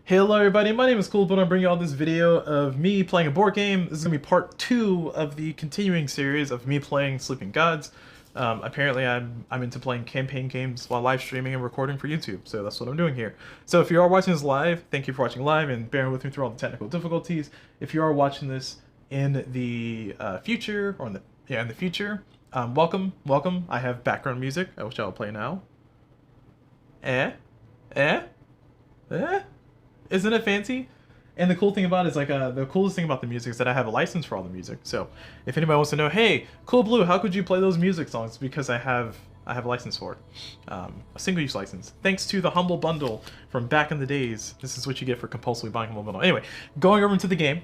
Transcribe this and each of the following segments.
Hello everybody, my name is CulBlu and I'm bringing you all this video of me playing a board game. This is going to be part 2 of the continuing series of me playing Sleeping Gods. Apparently I'm into playing campaign games while live streaming and recording for YouTube, so that's what I'm doing here. So if you are watching this live, thank you for watching live and bearing with me through all the technical difficulties. If you are watching this in the future, or in the future, welcome. I have background music, which I'll play now. Isn't it fancy? And the cool thing about it is the coolest thing about the music is that I have a license for all the music. So if anybody wants to know, hey, CulBlu, how could you play those music songs? Because I have a license for it, a single-use license. Thanks to the Humble Bundle from back in the days. This is what you get for compulsively buying Humble Bundle. Anyway, going over into the game,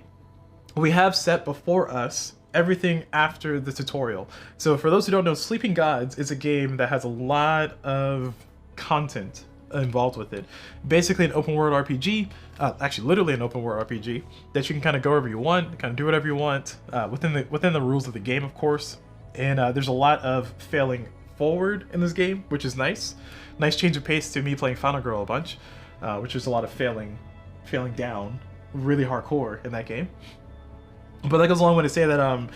we have set before us everything after the tutorial. So for those who don't know, Sleeping Gods is a game that has a lot of content involved with it. Basically an open world RPG, actually literally an open world RPG that you can kind of go wherever you want, kind of do whatever you want, within the rules of the game, of course. And there's a lot of failing forward in this game, which is nice. Nice change of pace to me playing Final Girl a bunch, which is a lot of failing down, really hardcore in that game. But that goes a long way to say that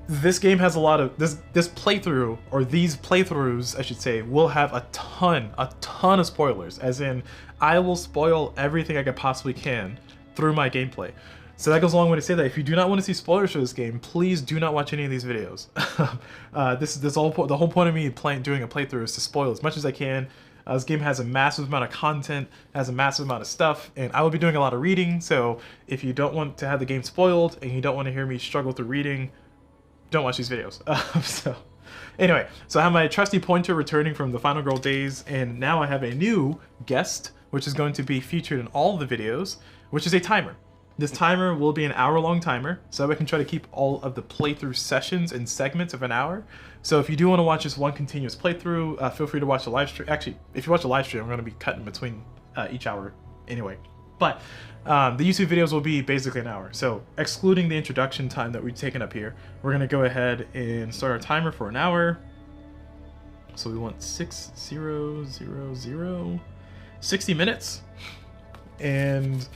this game has a lot of this playthrough, or these playthroughs I should say, will have a ton of spoilers, as in I will spoil everything I possibly can through my gameplay. So that goes a long way to say that if you do not want to see spoilers for this game, please do not watch any of these videos. The whole point of me doing a playthrough is to spoil as much as I can. This game has a massive amount of content, has a massive amount of stuff, and I will be doing a lot of reading, so if you don't want to have the game spoiled and you don't want to hear me struggle through reading, don't watch these videos. Anyway, so I have my trusty pointer returning from the Final Girl days, and now I have a new guest, which is going to be featured in all of the videos, which is a timer. This timer will be an hour-long timer, so I can try to keep all of the playthrough sessions in segments of an hour. So if you do want to watch just one continuous playthrough, feel free to watch the live stream. Actually, if you watch the live stream, I'm going to be cutting between each hour anyway. But the YouTube videos will be basically an hour. So excluding the introduction time that we've taken up here, we're going to go ahead and start our timer for an hour. So we want 60 minutes. And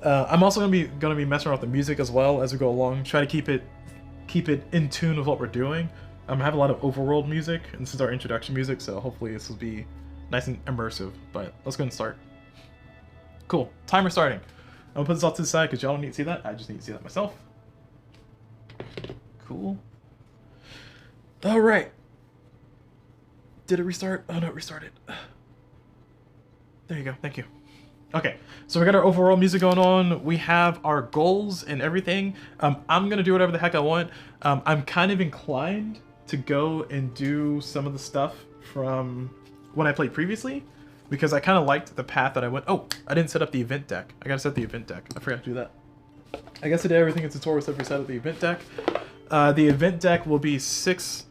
I'm also going to be messing around with the music as well as we go along. Try to keep it in tune with what we're doing. I have a lot of overworld music, and this is our introduction music, so hopefully this will be nice and immersive. But let's go ahead and start. Cool. Timer starting. I'm gonna put this off to the side because y'all don't need to see that. I just need to see that myself. Cool. All right. Did it restart? Oh no, it restarted. There you go. Thank you. Okay, so we got our overall music going on. We have our goals and everything. I'm gonna do whatever the heck I want. I'm kind of inclined to go and do some of the stuff from when I played previously, because I kind of liked the path that I went. Oh, I didn't set up the event deck. I gotta set the event deck. I forgot to do that. I guess I did everything in tutorial except for set up the event deck. The event deck will be 6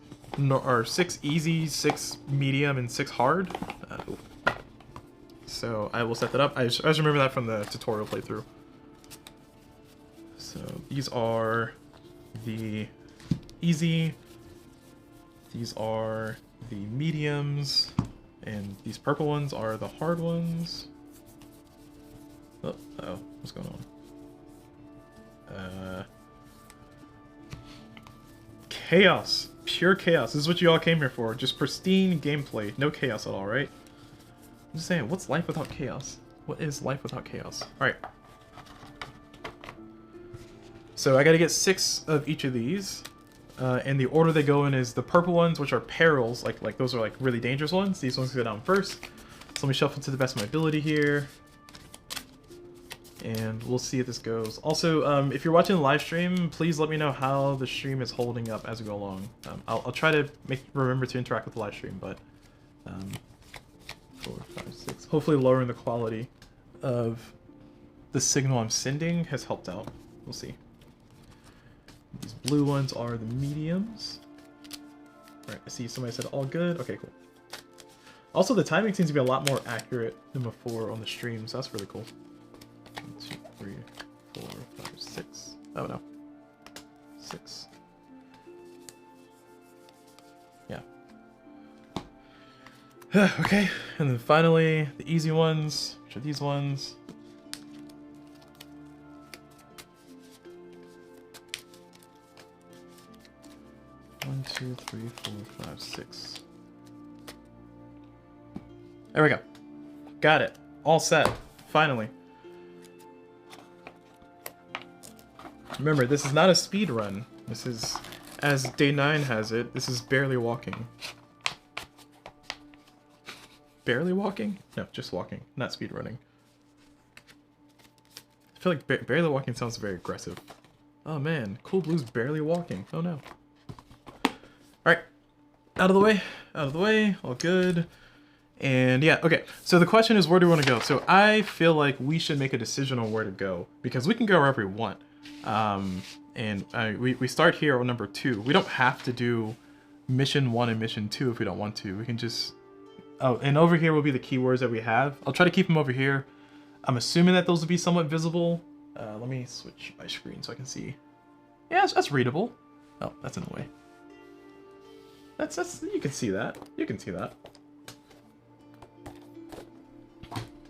easy, 6 medium, and 6 hard. So I will set that up. I just remember that from the tutorial playthrough. So these are the easy. These are the mediums. And these purple ones are the hard ones. Oh, uh-oh, what's going on? Chaos. Pure chaos. This is what you all came here for. Just pristine gameplay. No chaos at all, right? I'm just saying, what's life without chaos? What is life without chaos? Alright. So I gotta get 6 of each of these. And the order they go in is the purple ones, which are perils, like those are like really dangerous ones. These ones go down first. So let me shuffle to the best of my ability here, and we'll see if this goes. Also, if you're watching the live stream, please let me know how the stream is holding up as we go along. I'll try to remember to interact with the live stream, but 4, 5, 6. Hopefully, lowering the quality of the signal I'm sending has helped out. We'll see. These blue ones are the mediums. Alright, I see somebody said all good. Okay, cool. Also, the timing seems to be a lot more accurate than before on the stream, so that's really cool. 1, 2, 3, 4, 5, 6. Oh no. 6. Yeah. Okay, and then finally, the easy ones, which are these ones. 1, 2, 3, 4, 5, 6. There we go. Got it. All set. Finally. Remember, this is not a speed run. This is, as day 9 has it, this is barely walking. Barely walking? No, just walking, not speed running. I feel like barely walking sounds very aggressive. Oh man, CulBlu's barely walking. Oh no. Alright. Out of the way. Out of the way. All good. And yeah, okay. So the question is, where do we want to go? So I feel like we should make a decision on where to go, because we can go wherever we want. We start here on number 2. We don't have to do mission 1 and mission 2 if we don't want to. We can just... Oh, and over here will be the keywords that we have. I'll try to keep them over here. I'm assuming that those will be somewhat visible. Let me switch my screen so I can see. Yeah, that's readable. Oh, that's in the way. That's you can see that. You can see that.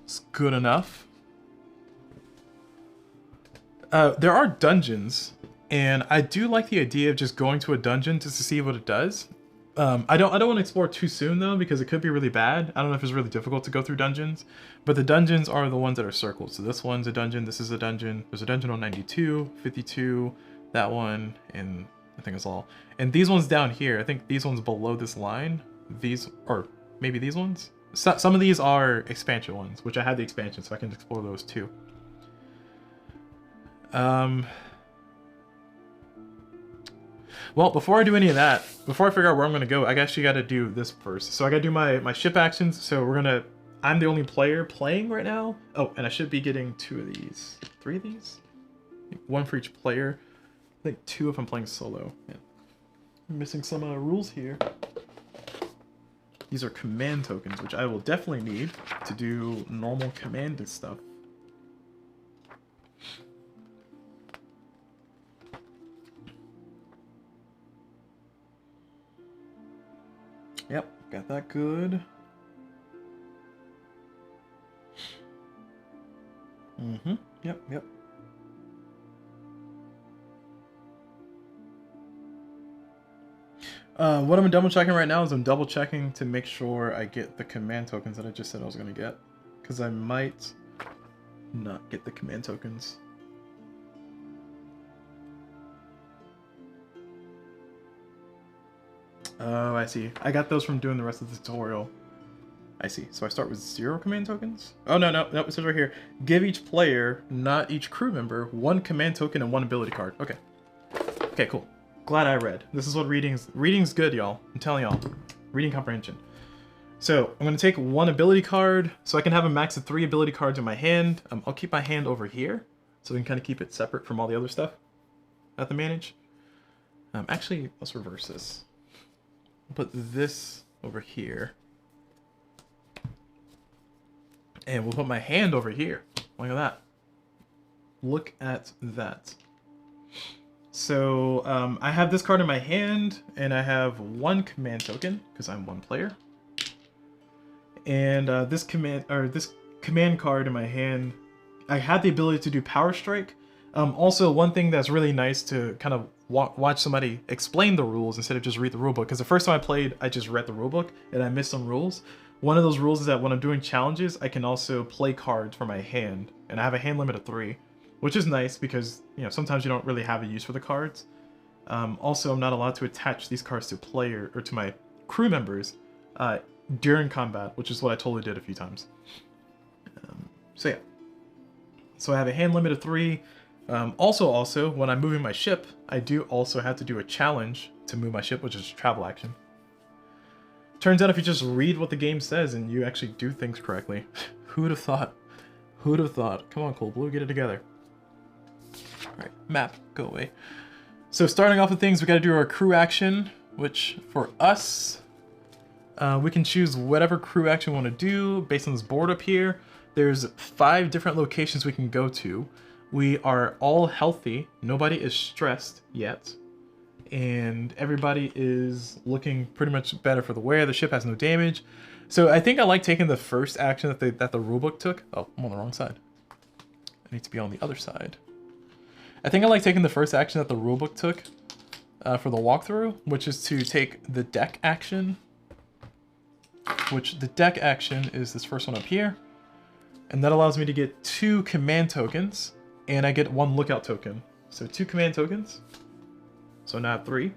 It's good enough. There are dungeons, and I do like the idea of just going to a dungeon just to see what it does. I don't want to explore too soon though, because it could be really bad. I don't know if it's really difficult to go through dungeons, but the dungeons are the ones that are circled. So this one's a dungeon, this is a dungeon, there's a dungeon on 92, 52, that one, and I think it's all. And these ones down here, I think these ones below this line, these, or maybe these ones? Some of these are expansion ones, which I had the expansion, so I can explore those too. Well, before I do any of that, before I figure out where I'm going to go, I actually got to do this first. So I got to do my ship actions. So I'm the only player playing right now. Oh, and I should be getting 2 of these. 3 of these? 1 for each player. I think 2 if I'm playing solo. Yeah. I'm missing some rules here. These are command tokens, which I will definitely need to do normal command stuff. Yep, got that good. Yep. What I'm double checking right now is I'm double checking to make sure I get the command tokens that I just said I was going to get. Because I might not get the command tokens. Oh, I see. I got those from doing the rest of the tutorial. I see. So I start with 0 command tokens? Oh, no, it says right here. Give each player, not each crew member, 1 command token and 1 ability card. Okay. Okay, cool. Glad I read. This is what reading's good, y'all. I'm telling y'all. Reading comprehension. So I'm going to take 1 ability card, so I can have a max of 3 ability cards in my hand. I'll keep my hand over here, so we can kind of keep it separate from all the other stuff I have to manage. Actually, let's reverse this. I'll put this over here. And we'll put my hand over here. Look at that. Look at that. So I have this card in my hand, and I have 1 command token because I'm 1 player. And this command card in my hand, I had the ability to do Power Strike. Also, one thing that's really nice to kind of watch somebody explain the rules instead of just read the rulebook, because the first time I played, I just read the rulebook and I missed some rules. One of those rules is that when I'm doing challenges, I can also play cards for my hand, and I have a hand limit of 3, which is nice because, you know, sometimes you don't really have a use for the cards. Also, I'm not allowed to attach these cards to player or to my crew members during combat, which is what I totally did a few times. So yeah, so I have a hand limit of 3. Also, when I'm moving my ship, I do also have to do a challenge to move my ship, which is a travel action. Turns out if you just read what the game says and you actually do things correctly. Who'd have thought? Who'd have thought? Come on, CulBlu, get it together. Alright, map, go away. So starting off with things, we gotta do our crew action, which for us, we can choose whatever crew action we want to do based on this board up here. There's 5 different locations we can go to. We are all healthy, nobody is stressed yet, and everybody is looking pretty much better for the wear. The ship has no damage. So I think I like taking the first action that the rulebook took. Oh, I'm on the wrong side. I need to be on the other side. I think I like taking the first action that the rulebook took, for the walkthrough, which is to take the deck action, which the deck action is this first one up here. And that allows me to get 2 command tokens, and I get 1 lookout token. So 2 command tokens. So now I have 3.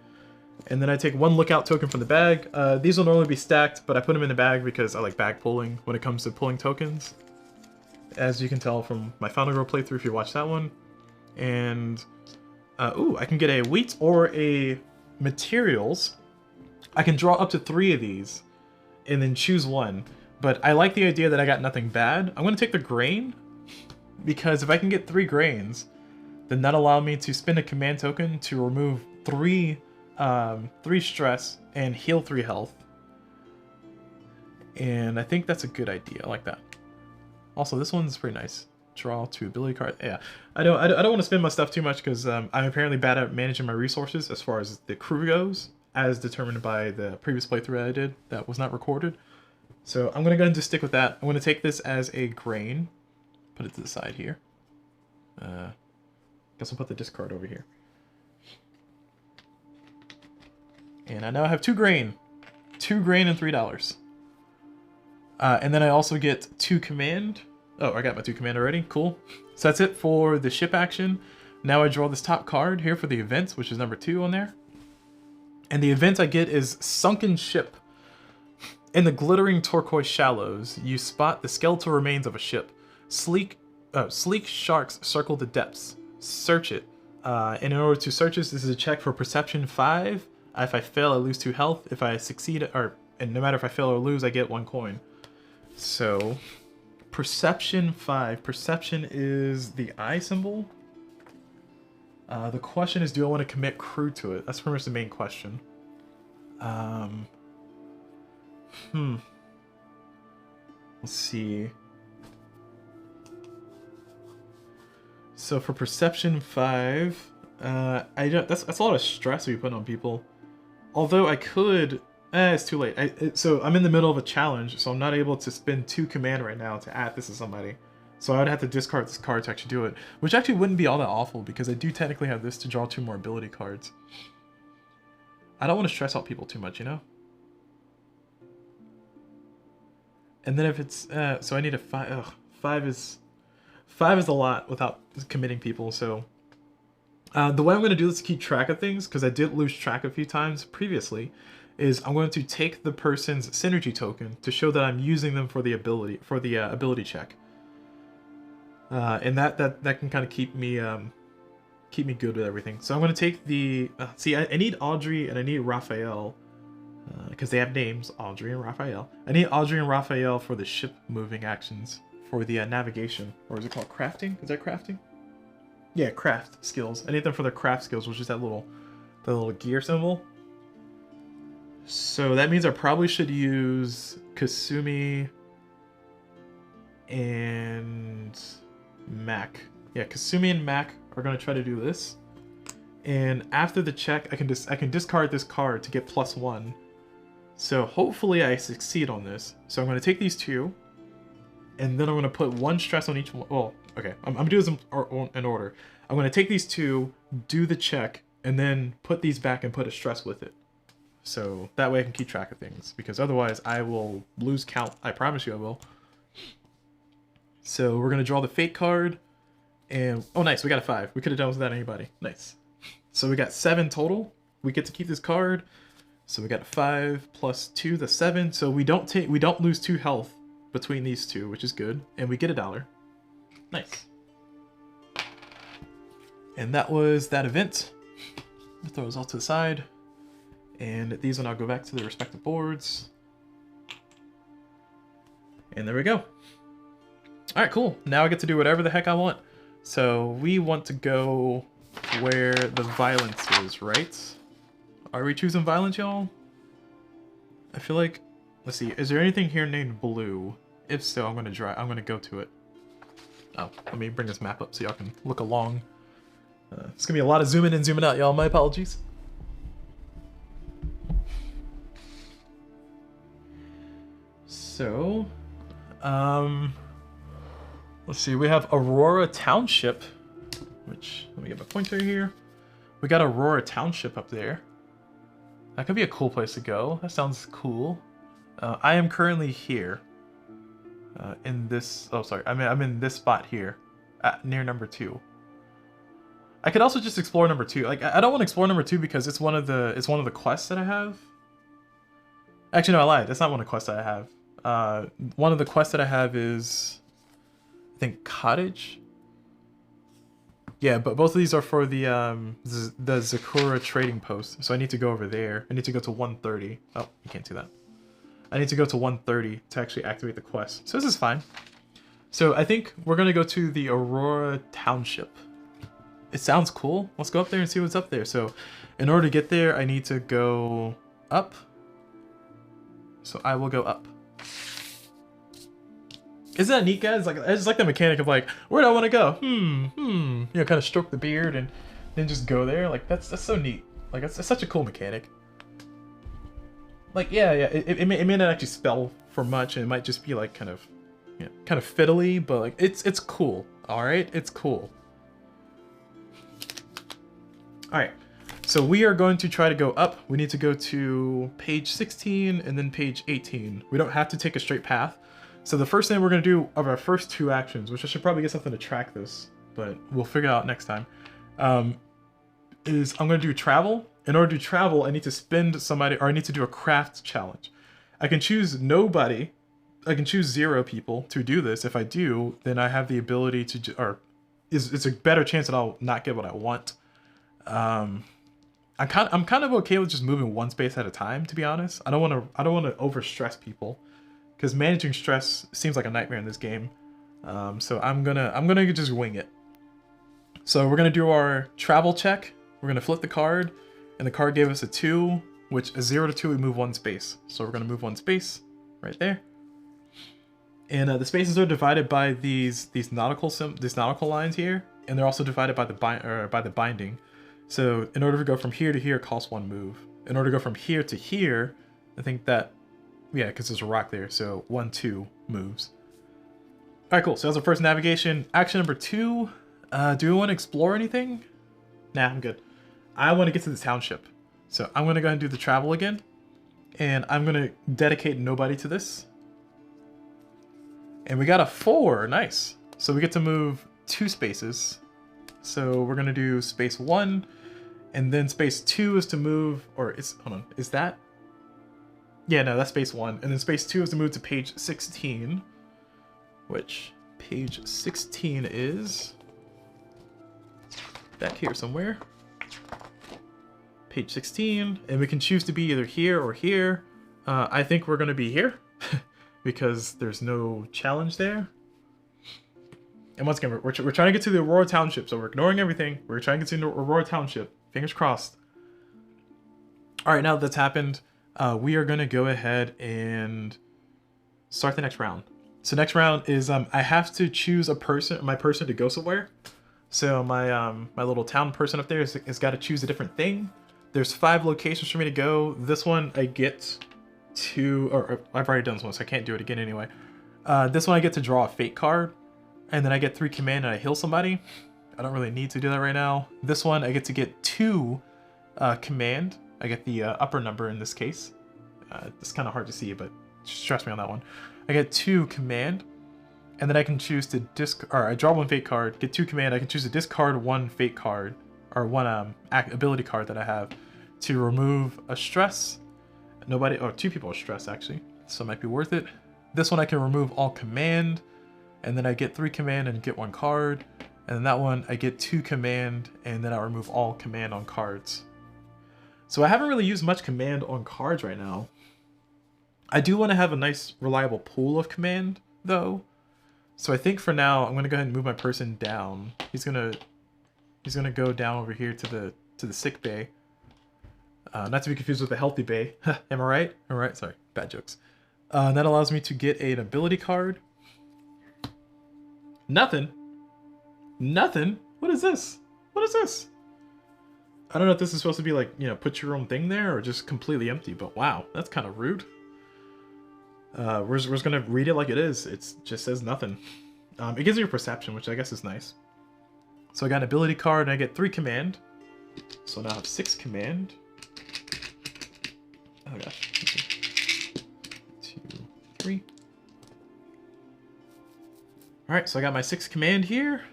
And then I take 1 lookout token from the bag. These will normally be stacked, but I put them in the bag because I like bag pulling when it comes to pulling tokens. As you can tell from my Final Girl playthrough if you watched that one. And, ooh, I can get a wheat or a materials. I can draw up to 3 of these and then choose 1. But I like the idea that I got nothing bad. I'm going to take the grain, because if I can get 3 grains, then that'll allow me to spend a command token to remove 3 stress and heal 3 health. And I think that's a good idea. I like that. Also, this one's pretty nice. Draw 2 ability cards. Yeah, I don't want to spend my stuff too much because I'm apparently bad at managing my resources as far as the crew goes, as determined by the previous playthrough I did that was not recorded. So I'm going to go ahead and just stick with that. I'm going to take this as a grain. Put it to the side here. Guess I'll put the discard over here. And I now have 2 grain. 2 grain and $3. And then I also get 2 command. Oh, I got my 2 command already. Cool. So that's it for the ship action. Now I draw this top card here for the events, which is number 2 on there. And the event I get is Sunken Ship. In the glittering turquoise shallows, you spot the skeletal remains of a ship. Sleek sharks circle the depths. Search it. And in order to search this is a check for Perception 5. If I fail, I lose 2 health. If I succeed, and no matter if I fail or lose, I get 1 coin. So, Perception 5. Perception is the eye symbol. The question is, do I want to commit crew to it? That's pretty much the main question. Let's see. So for Perception 5, that's a lot of stress we put on people. Although I could, it's too late. So I'm in the middle of a challenge, so I'm not able to spend 2 command right now to add this to somebody. So I would have to discard this card to actually do it, which actually wouldn't be all that awful because I do technically have this to draw 2 more ability cards. I don't want to stress out people too much, you know? And then if it's, so I need a 5, ugh, 5 is a lot without committing people, so. The way I'm going to do this to keep track of things, because I did lose track a few times previously, is I'm going to take the person's synergy token to show that I'm using them for the ability, ability check. And that can kind of keep me good with everything. So I'm going to take the, see, I need Audrey and I need Raphael, because they have names, Audrey and Raphael. I need Audrey and Raphael for the ship moving actions, for the navigation, or is it called crafting? Is that crafting? Yeah, craft skills. I need them for their craft skills, which is that little gear symbol. So that means I probably should use Kasumi and Mac. Yeah, Kasumi and Mac are gonna try to do this. And after the check, I can discard this card to get +1. So hopefully I succeed on this. So I'm gonna take these 2, and then I'm gonna put 1 stress on each one. Well, okay, I'm gonna do this in order. I'm gonna take these 2, do the check, and then put these back and put a stress with it. So that way I can keep track of things, because otherwise I will lose count. I promise you I will. So we're gonna draw the fate card, and oh nice, we got a 5. We could have done without anybody. Nice. So we got 7 total. We get to keep this card. So we got a 5 plus 2, the 7. So we don't lose 2 health between these 2, which is good, and we get $1. Nice. And that was that event. I'll throw those all to the side, and these will now go back to their respective boards. And there we go. All right, cool. Now I get to do whatever the heck I want. So we want to go where the violence is, right? Are we choosing violence, y'all? I feel like, let's see, is there anything here named blue? If so, I'm gonna go to it. Oh, let me bring this map up so y'all can look along. It's gonna be a lot of zooming in and zooming out, y'all. My apologies. So, let's see. We have Aurora Township, which, let me get my pointer here. We got Aurora Township up there. That could be a cool place to go. That sounds cool. I am currently here. In this... Oh, sorry. I'm in this spot here. Near number 2. I could also just explore number 2. Like, I don't want to explore number 2 because it's one of the quests that I have. Actually, no, I lied. That's not one of the quests that I have. One of the quests that I have is... I think Cottage? Yeah, but both of these are for the Zakura trading post. So I need to go over there. I need to go to 130. Oh, you can't do that. I need to go to 130 to actually activate the quest. So this is fine. So I think we're going to go to the Aurora Township. It sounds cool. Let's go up there and see what's up there. So in order to get there, I need to go up. So I will go up. Isn't that neat, guys? Like, I just like the mechanic of like, where do I want to go? You know, kind of stroke the beard and then just go there. Like, that's so neat. Like, it's such a cool mechanic. Like, yeah, it may not actually spell for much, and it might just be like kind of, you know, kind of fiddly, but like it's cool. All right, it's cool. All right, so we are going to try to go up. We need to go to page 16 and then page 18. We don't have to take a straight path. So the first thing we're going to do of our first 2 actions, which I should probably get something to track this, but we'll figure it out next time, is I'm going to do travel. In order to travel, I need to spend somebody, or I need to do a craft challenge. I can choose nobody. I can choose 0 people to do this. If I do, then I have the ability to, or it's a better chance that I'll not get what I want. I'm kind of okay with just moving 1 space at a time, to be honest. I don't want to overstress people, because managing stress seems like a nightmare in this game. So I'm gonna just wing it. So we're gonna do our travel check. We're gonna flip the card, and the card gave us a 2, which a 0 to 2 we move 1 space. So we're gonna move 1 space right there. And the spaces are divided by these nautical lines here, and they're also divided by the binding. So in order to go from here to here, it costs 1 move. In order to go from here to here, I think that, yeah, because there's a rock there, so 1, 2 moves. All right, cool. So that's our first navigation. Action number 2. Do we want to explore anything? Nah, I'm good. I want to get to the township. So I'm going to go ahead and do the travel again. And I'm going to dedicate nobody to this. And we got a 4. Nice. So we get to move 2 spaces. So we're going to do space 1. And then space 2 is to move, or hold on, is that? Yeah, no, that's space 1. And then space 2 is to move to page 16. Which page 16 is back here somewhere. Page 16, and we can choose to be either here or here. I think we're going to be here because there's no challenge there. And once again, we're trying to get to the Aurora Township, so we're ignoring everything. We're trying to get to the Aurora Township. Fingers crossed. All right, now that that's happened, we are going to go ahead and start the next round. So next round is I have to choose my person to go somewhere. So my little town person up there has got to choose a different thing. There's 5 locations for me to go. This one I get to, or I've already done this one, so I can't do it again anyway. This one I get to draw a fate card, and then I get 3 command and I heal somebody. I don't really need to do that right now. This one I get to get 2 command. I get the upper number in this case. It's kind of hard to see, but just trust me on that one. I get 2 command, and then I can choose to I draw 1 fate card, get 2 command. I can choose to discard 1 fate card, or 1 ability card that I have, to remove a stress. 2 people are stressed actually, so it might be worth it. This one I can remove all command, and then I get 3 command and get 1 card. And then that one I get 2 command, and then I remove all command on cards. So I haven't really used much command on cards right now. I do want to have a nice reliable pool of command though. So I think for now I'm gonna go ahead and move my person down. He's gonna go down over here to the sick bay. Not to be confused with the healthy bay. Am I right? All right. Sorry, bad jokes. That allows me to get an ability card. Nothing. What is this? What is this? I don't know if this is supposed to be like, you know, put your own thing there or just completely empty, but wow, that's kind of rude. We're just gonna read it like it is. It just says nothing. It gives you a perception, which I guess is nice. So I got an ability card and I get 3 command. So now I have 6 command. Oh gosh. 2, 3. Alright, so I got my 6 command here,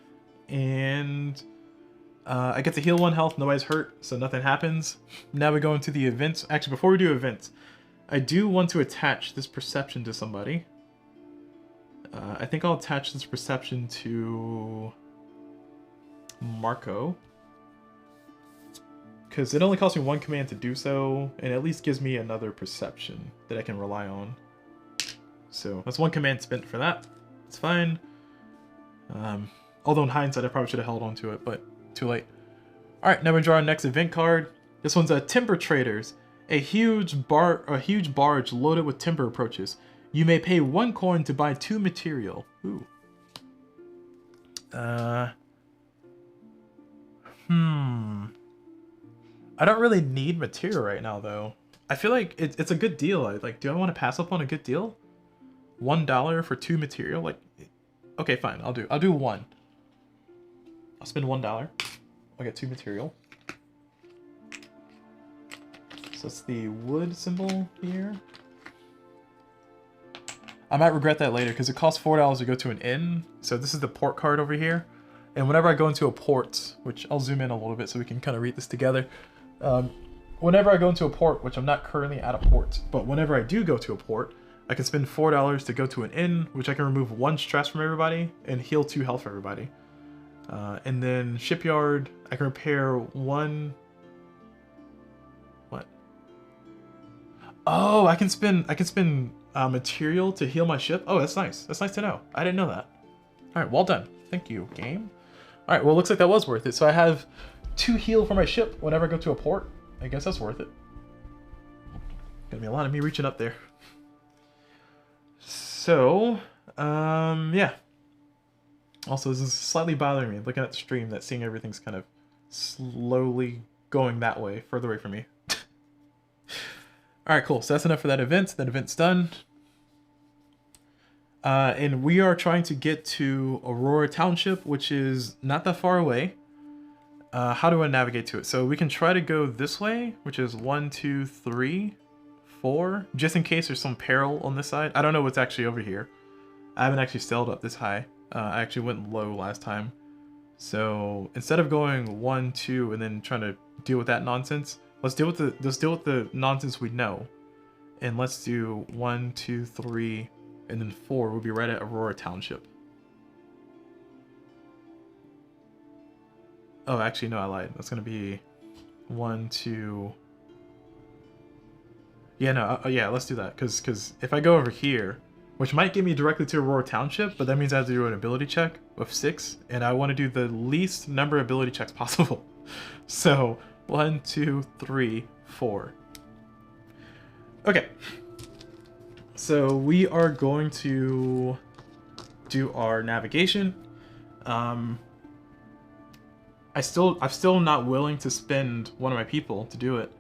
and I get to heal 1 health, nobody's hurt, so nothing happens. Now we go into the events. Actually, before we do events, I do want to attach this perception to somebody. I think I'll attach this perception to Marco, because it only costs me 1 command to do so, and at least gives me another perception that I can rely on. So that's 1 command spent for that. It's fine. Although in hindsight, I probably should have held on to it, but too late. Alright, now we draw our next event card. This one's Timber Traders. A huge barge loaded with timber approaches. You may pay 1 coin to buy 2 material. Ooh. I don't really need material right now, though. I feel like it's a good deal. Like, do I want to pass up on a good deal? $1 for 2 material? Like, okay, fine. I'll do 1. I'll spend $1. I'll get 2 material. So it's the wood symbol here. I might regret that later because it costs $4 to go to an inn. So this is the port card over here. And whenever I go into a port, which I'll zoom in a little bit so we can kind of read this together. Whenever I go into a port, which I'm not currently at a port, but whenever I do go to a port, I can spend $4 to go to an inn, which I can remove 1 stress from everybody and heal 2 health for everybody. And then shipyard, I can repair 1. What? Oh, I can spend material to heal my ship. Oh, that's nice. That's nice to know. I didn't know that. All right, well done. Thank you, game. All right, well, it looks like that was worth it. So I have 2 heal for my ship whenever I go to a port. I guess that's worth it. Gonna be a lot of me reaching up there. So, yeah. Also, this is slightly bothering me, looking at the stream, that seeing everything's kind of slowly going that way, further away from me. Alright, cool. So that's enough for that event. That event's done. And we are trying to get to Aurora Township, which is not that far away. How do I navigate to it? So we can try to go this way, which is 1, 2, 3, 4, just in case there's some peril on this side. I don't know what's actually over here. I haven't actually sailed up this high. I actually went low last time. So instead of going 1, 2, and then trying to deal with that nonsense, let's deal with the nonsense we know. And let's do 1, 2, 3, and then 4. We'll be right at Aurora Township. Oh, actually, no, I lied. That's gonna be 1, 2. Yeah, no, yeah, let's do that. Because if I go over here, which might get me directly to Aurora Township, but that means I have to do an ability check of 6, and I want to do the least number of ability checks possible. So 1, 2, 3, 4. Okay. So we are going to do our navigation. I'm still not willing to spend one of my people to do it.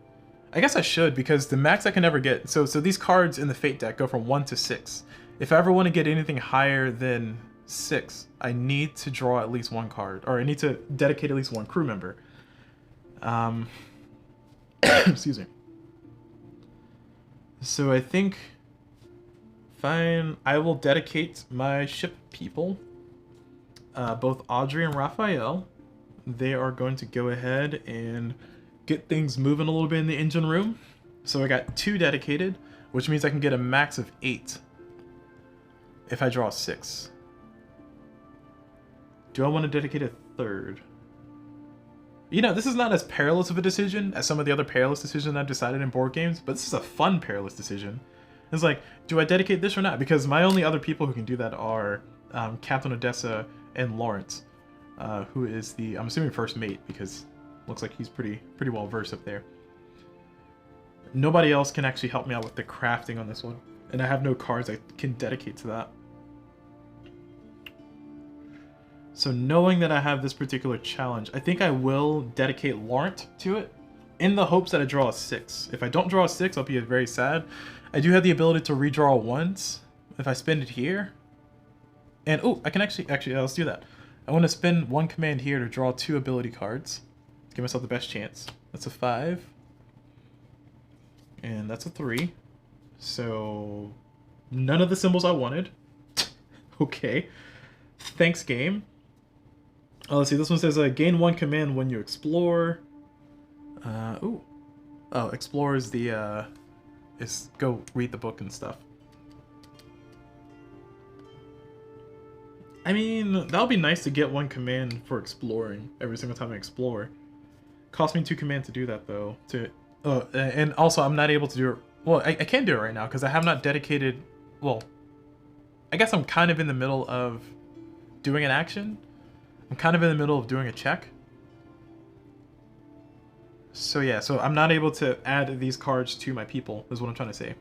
I guess I should, because the max I can never get. So these cards in the Fate deck go from 1 to 6. If I ever want to get anything higher than 6, I need to draw at least 1 card, or I need to dedicate at least 1 crew member. Excuse me. So I think, fine, I will dedicate my ship people, both Audrey and Raphael. They are going to go ahead and get things moving a little bit in the engine room. So I got 2 dedicated, which means I can get a max of 8 if I draw 6. Do I want to dedicate a 3rd? You know, this is not as perilous of a decision as some of the other perilous decisions I've decided in board games, but this is a fun perilous decision. It's like, do I dedicate this or not? Because my only other people who can do that are Captain Odessa and Lawrence, who is the, I'm assuming, first mate, because looks like he's pretty well versed up there. Nobody else can actually help me out with the crafting on this one, and I have no cards I can dedicate to that. So knowing that I have this particular challenge, I think I will dedicate Laurent to it, in the hopes that I draw a 6. If I don't draw a 6, I'll be very sad. I do have the ability to redraw once if I spend it here. And oh, I can actually let's do that. I want to spend 1 command here to draw 2 ability cards. Give myself the best chance. That's a 5. And that's a 3. So none of the symbols I wanted. Okay. Thanks, game. Oh, let's see. This one says gain 1 command when you explore. Ooh. Oh, explore is the is go read the book and stuff. I mean, that would be nice to get 1 command for exploring every single time I explore. Cost me 2 command to do that though. And also I'm not able to do it. Well, I can do it right now because I have not dedicated. Well, I guess I'm kind of in the middle of doing an action. I'm kind of in the middle of doing a check. So yeah, so I'm not able to add these cards to my people, is what I'm trying to say.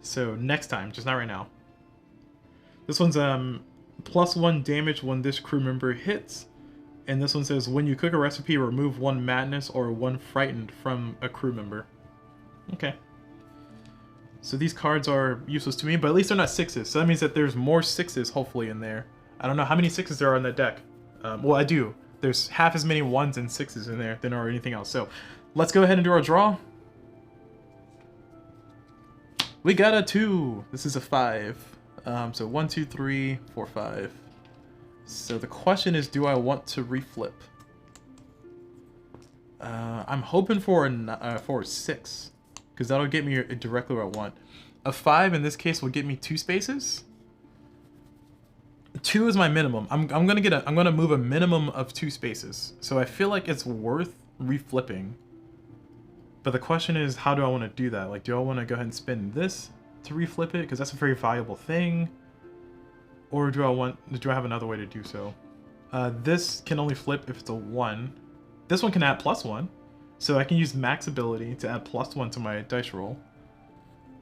So next time, just not right now. This one's +1 damage when this crew member hits. And this one says, when you cook a recipe, remove 1 madness or 1 frightened from a crew member. Okay. So these cards are useless to me, but at least they're not 6s. So that means that there's more 6s hopefully in there. I don't know how many 6s there are in that deck. Well, I do. There's half as many 1s and 6s in there than are anything else. So let's go ahead and do our draw. We got a 2. This is a 5. So 1, 2, 3, 4, 5. So the question is, do I want to reflip? I'm hoping for a 6, because that'll get me directly where I want. A 5 in this case will get me 2 spaces. 2 is my minimum. I'm gonna move a minimum of 2 spaces. So I feel like it's worth reflipping. But the question is, how do I want to do that? Like, do I want to go ahead and spend this to reflip it, because that's a very valuable thing, or do I have another way to do so? This can only flip if it's a 1. This one can add +1, so I can use max ability to add +1 to my dice roll,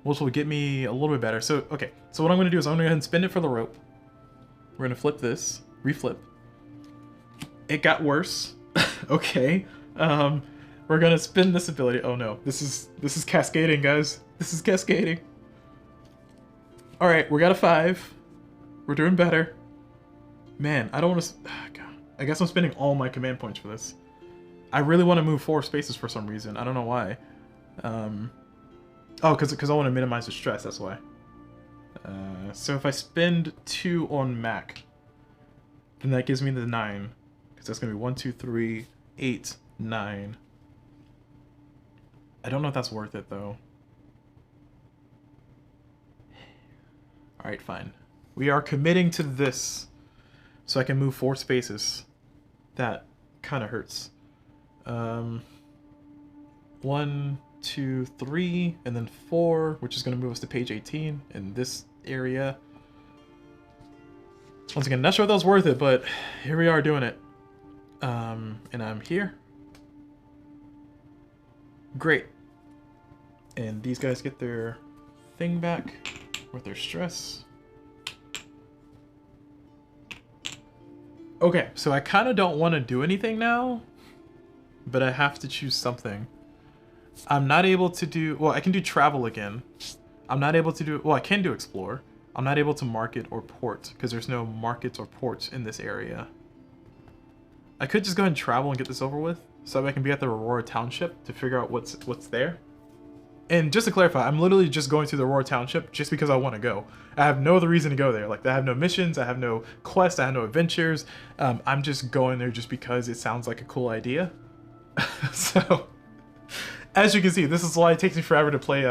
which will get me a little bit better. So okay, so what I'm going to do is I'm going to go ahead and spin it for the rope. We're going to flip this, reflip. It got worse. Okay. We're going to spin this ability. Oh no, this is cascading, guys. This is cascading. All right, we got a 5. We're doing better. Man, I don't want to. God, I guess I'm spending all my command points for this. I really want to move 4 spaces for some reason. I don't know why. Oh, because I want to minimize the stress. That's why. So if I spend 2 on Mac, then that gives me the 9, because that's gonna be 1, 2, 3, 8, 9. I don't know if that's worth it though. Alright, fine. We are committing to this, so I can move 4 spaces. That kind of hurts. 1, 2, 3, and then 4, which is going to move us to page 18 in this area. Once again, not sure if that was worth it, but here we are doing it. And I'm here. Great. And these guys get their thing back with their stress. Okay, so I kind of don't want to do anything now, but I have to choose something. I'm not able to do, well, I can do travel again. I'm not able to do, well, I can do explore. I'm not able to market or port because there's no markets or ports in this area. I could just go ahead and travel and get this over with so that I can be at the Aurora Township to figure out what's there. And just to clarify, I'm literally just going to the Aurora Township just because I want to go. I have no other reason to go there. Like, I have no missions, I have no quests, I have no adventures. I'm just going there just because it sounds like a cool idea. So, as you can see, this is why it takes me forever to play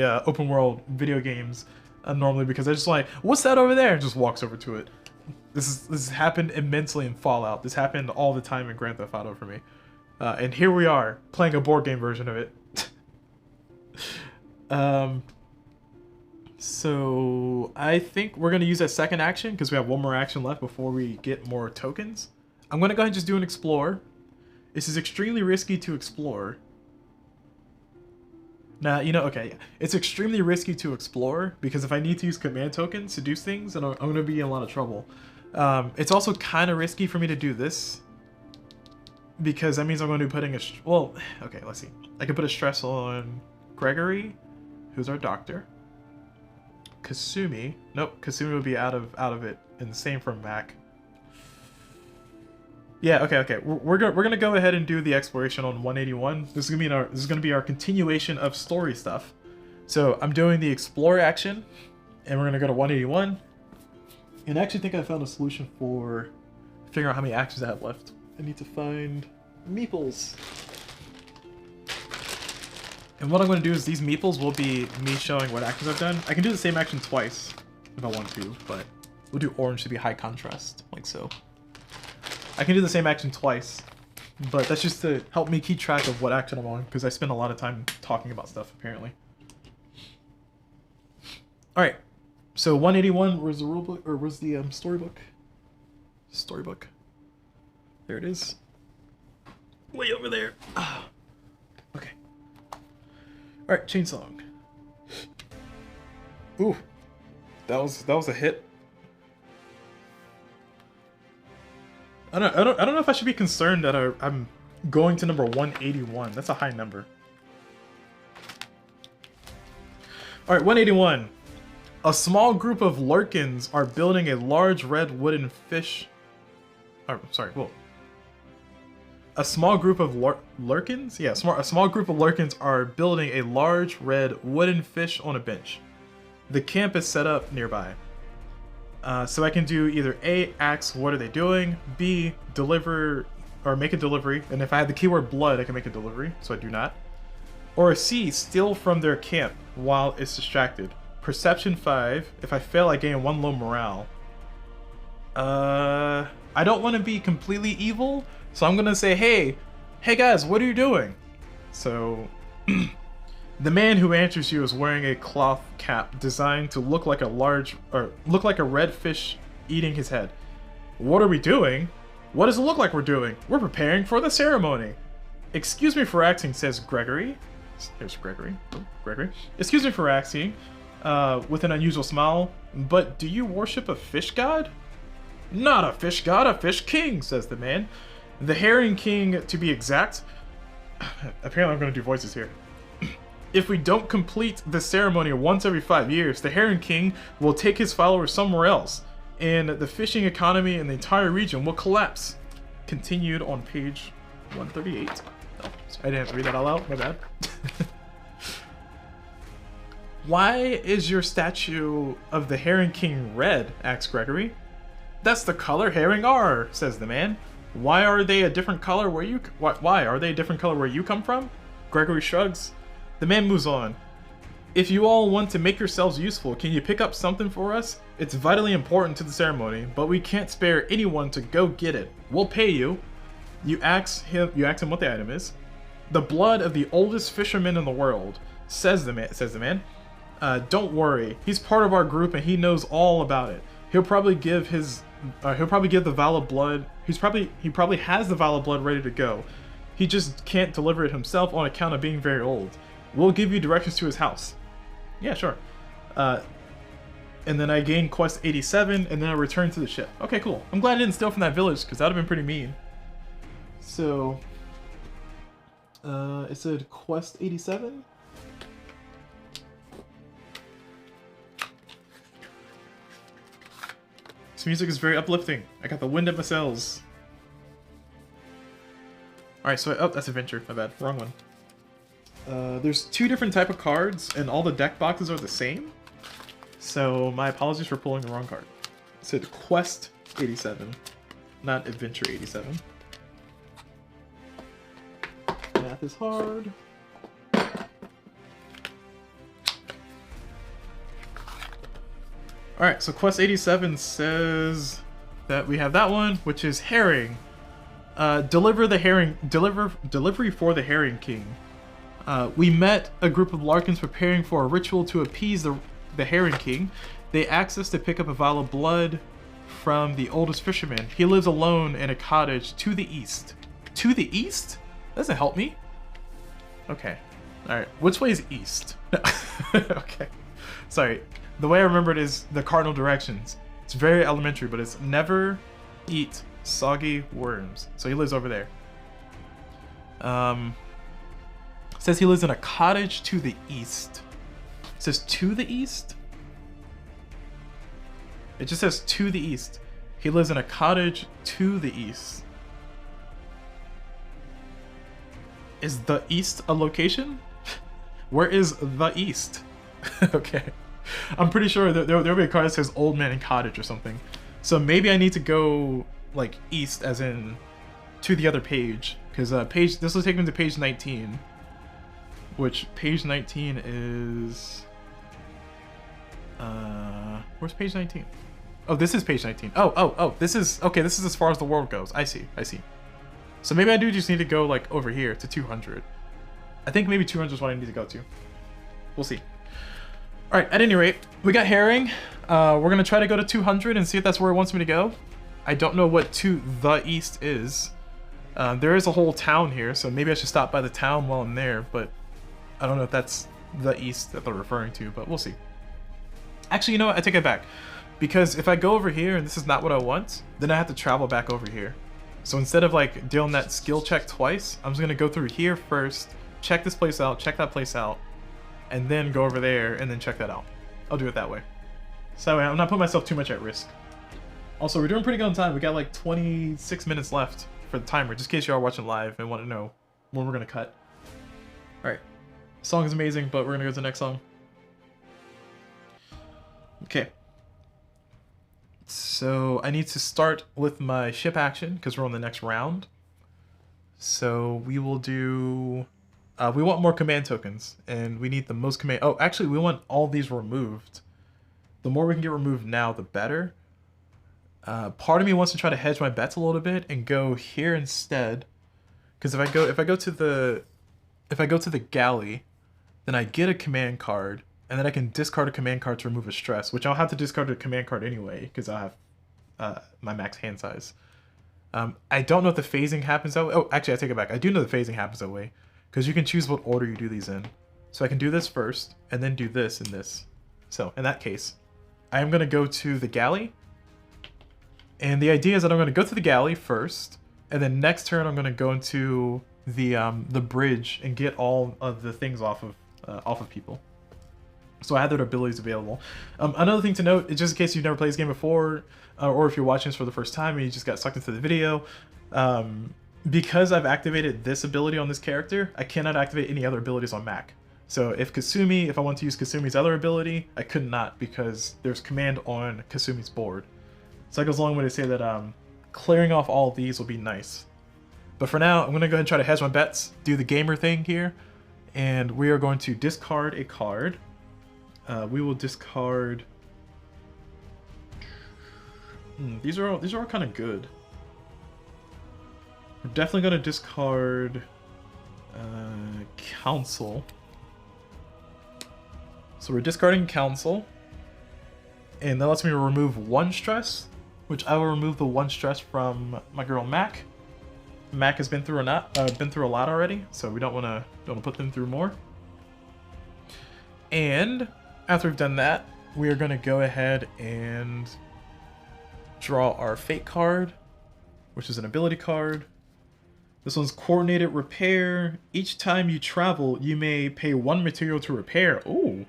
open world video games normally, because I just like, what's that over there? And just walks over to it. This has happened immensely in Fallout. This happened all the time in Grand Theft Auto for me. And here we are playing a board game version of it. So I think we're going to use that second action because we have 1 more action left before we get more tokens. I'm going to go ahead and just do an explore. This is extremely risky to explore. Now, you know, okay, it's extremely risky to explore because if I need to use command tokens to do things, then I'm going to be in a lot of trouble. It's also kind of risky for me to do this because that means I'm going to be putting a, well, okay, let's see. I can put a stress on Gregory, who's our doctor. Kasumi, nope, Kasumi would be out of it, and the same for Mac. Yeah, okay. We're gonna go ahead and do the exploration on 181. This is gonna be our continuation of story stuff. So I'm doing the explore action, and we're gonna go to 181. And I actually think I found a solution for figuring out how many actions I have left. I need to find meeples. And what I'm going to do is these meeples will be me showing what actions I've done. I can do the same action twice if I want to, but we'll do orange to be high contrast, like so. I can do the same action twice, but that's just to help me keep track of what action I'm on, because I spend a lot of time talking about stuff, apparently. Alright, so 181, where's the rulebook, or where's the storybook? Storybook. There it is. Way over there. Okay. Alright, chainsaw. Ooh. That was a hit. I don't know if I should be concerned that I'm going to number 181. That's a high number. Alright, 181. A small group of Lurkins are building a large red wooden fish. Oh, sorry, whoa. A small group of Lurkins? Yeah, a small group of Lurkins are building a large red wooden fish on a bench. The camp is set up nearby. So I can do either A, ask what are they doing, B, deliver or make a delivery, and if I have the keyword blood, I can make a delivery, so I do not. Or C, steal from their camp while it's distracted. Perception 5. If I fail, I gain 1 low morale. I don't want to be completely evil, so I'm gonna say, hey guys, what are you doing? So, the man who answers you is wearing a cloth cap designed to look like a red fish eating his head. What are we doing? What does it look like we're doing? We're preparing for the ceremony. Excuse me for asking, says Gregory. There's Gregory. Oh, Gregory. Excuse me for asking, with an unusual smile, but do you worship a fish god? Not a fish god, a fish king, says the man. The herring king, to be exact. Apparently I'm going to do voices here. If we don't complete the ceremony once every 5 years, the herring king will take his followers somewhere else, and the fishing economy in the entire region will collapse. Continued on page 138. Oh, I didn't have to read that all out, my bad. Why is your statue of the herring king red? Asks Gregory. That's the color herring are, says the man. Why are they a different color where you why are they a different color where you come from? Gregory shrugs. The man moves on. If you all want to make yourselves useful, can you pick up something for us? It's vitally important to the ceremony, but we can't spare anyone to go get it. We'll pay you. You ask him what the item is. The blood of the oldest fisherman in the world, says the man. Don't worry. He's part of our group and he knows all about it. He'll probably give the vial of blood. He probably has the vial of blood ready to go. He just can't deliver it himself on account of being very old. We'll give you directions to his house. Yeah, sure. And then I gain quest 87, and then I return to the ship. Okay, cool. I'm glad I didn't steal from that village, because that would have been pretty mean. So, it said quest 87? This music is very uplifting. I got the wind at my sails. Alright, so, oh, that's adventure. My bad. Wrong one. There's 2 different type of cards, and all the deck boxes are the same. So, my apologies for pulling the wrong card. It said Quest 87, not Adventure 87. Math is hard. Alright, so Quest 87 says that we have that one, which is Herring. Delivery for the Herring King. We met a group of Larkins preparing for a ritual to appease the Herring King. They asked us to pick up a vial of blood from the oldest fisherman. He lives alone in a cottage to the east. To the east? Doesn't help me. Okay. Alright, which way is east? Okay. Sorry. The way I remember it is the cardinal directions. It's very elementary, but it's never eat soggy worms. So he lives over there. Says he lives in a cottage to the east. It says to the east? It just says to the east. He lives in a cottage to the east. Is the East a location? Where is the East? Okay. I'm pretty sure that there'll be a card that says Old Man and Cottage or something. So maybe I need to go like east, as in to the other page, because this will take me to page 19, which page 19 is where's page 19? Oh, this is page 19. Oh, this is okay. This is as far as the world goes. I see. So maybe I do just need to go like over here to 200. I think maybe 200 is what I need to go to. We'll see. All right, at any rate, we got Herring. We're gonna try to go to 200 and see if that's where it wants me to go. I don't know what to the east is. There is a whole town here, so maybe I should stop by the town while I'm there, but I don't know if that's the east that they're referring to, but we'll see. Actually, you know what? I take it back. Because if I go over here and this is not what I want, then I have to travel back over here. So instead of like doing that skill check twice, I'm just gonna go through here first, check this place out, check that place out, and then go over there and then check that out. I'll do it that way. So that way I'm not putting myself too much at risk. Also, we're doing pretty good on time. We got like 26 minutes left for the timer, just in case you are watching live and want to know when we're gonna cut. All right, song is amazing, but we're gonna go to the next song. Okay. So I need to start with my ship action because we're on the next round. So we will do, we want more command tokens and we need the most command. Oh, actually we want all these removed. The more we can get removed now, the better. Part of me wants to try to hedge my bets a little bit and go here instead. Because if I go to the galley, then I get a command card. And then I can discard a command card to remove a stress, which I'll have to discard a command card anyway, because I have my max hand size. I don't know if the phasing happens that way. Oh, actually, I take it back. I do know the phasing happens that way, because you can choose what order you do these in. So I can do this first, and then do this and this. So, in that case, I am going to go to the galley. And the idea is that I'm going to go to the galley first, and then next turn I'm going to go into the bridge and get all of the things off of people. So I have their abilities available. Another thing to note, just in case you've never played this game before, or if you're watching this for the first time and you just got sucked into the video, because I've activated this ability on this character, I cannot activate any other abilities on Mac. So if I want to use Kasumi's other ability, I could not because there's command on Kasumi's board. So that goes a long way to say that clearing off all of these will be nice. But for now, I'm going to go ahead and try to hedge my bets, do the gamer thing here, and we are going to discard a card. We will discard. These are all kind of good. We're definitely gonna discard Council. So we're discarding Council, and that lets me remove one stress, which I will remove the one stress from my girl Mac. Mac has been through a lot already, so we don't want to put them through more. And after we've done that, we are going to go ahead and draw our Fate card, which is an ability card. This one's Coordinated Repair. Each time you travel, you may pay one material to repair. Ooh,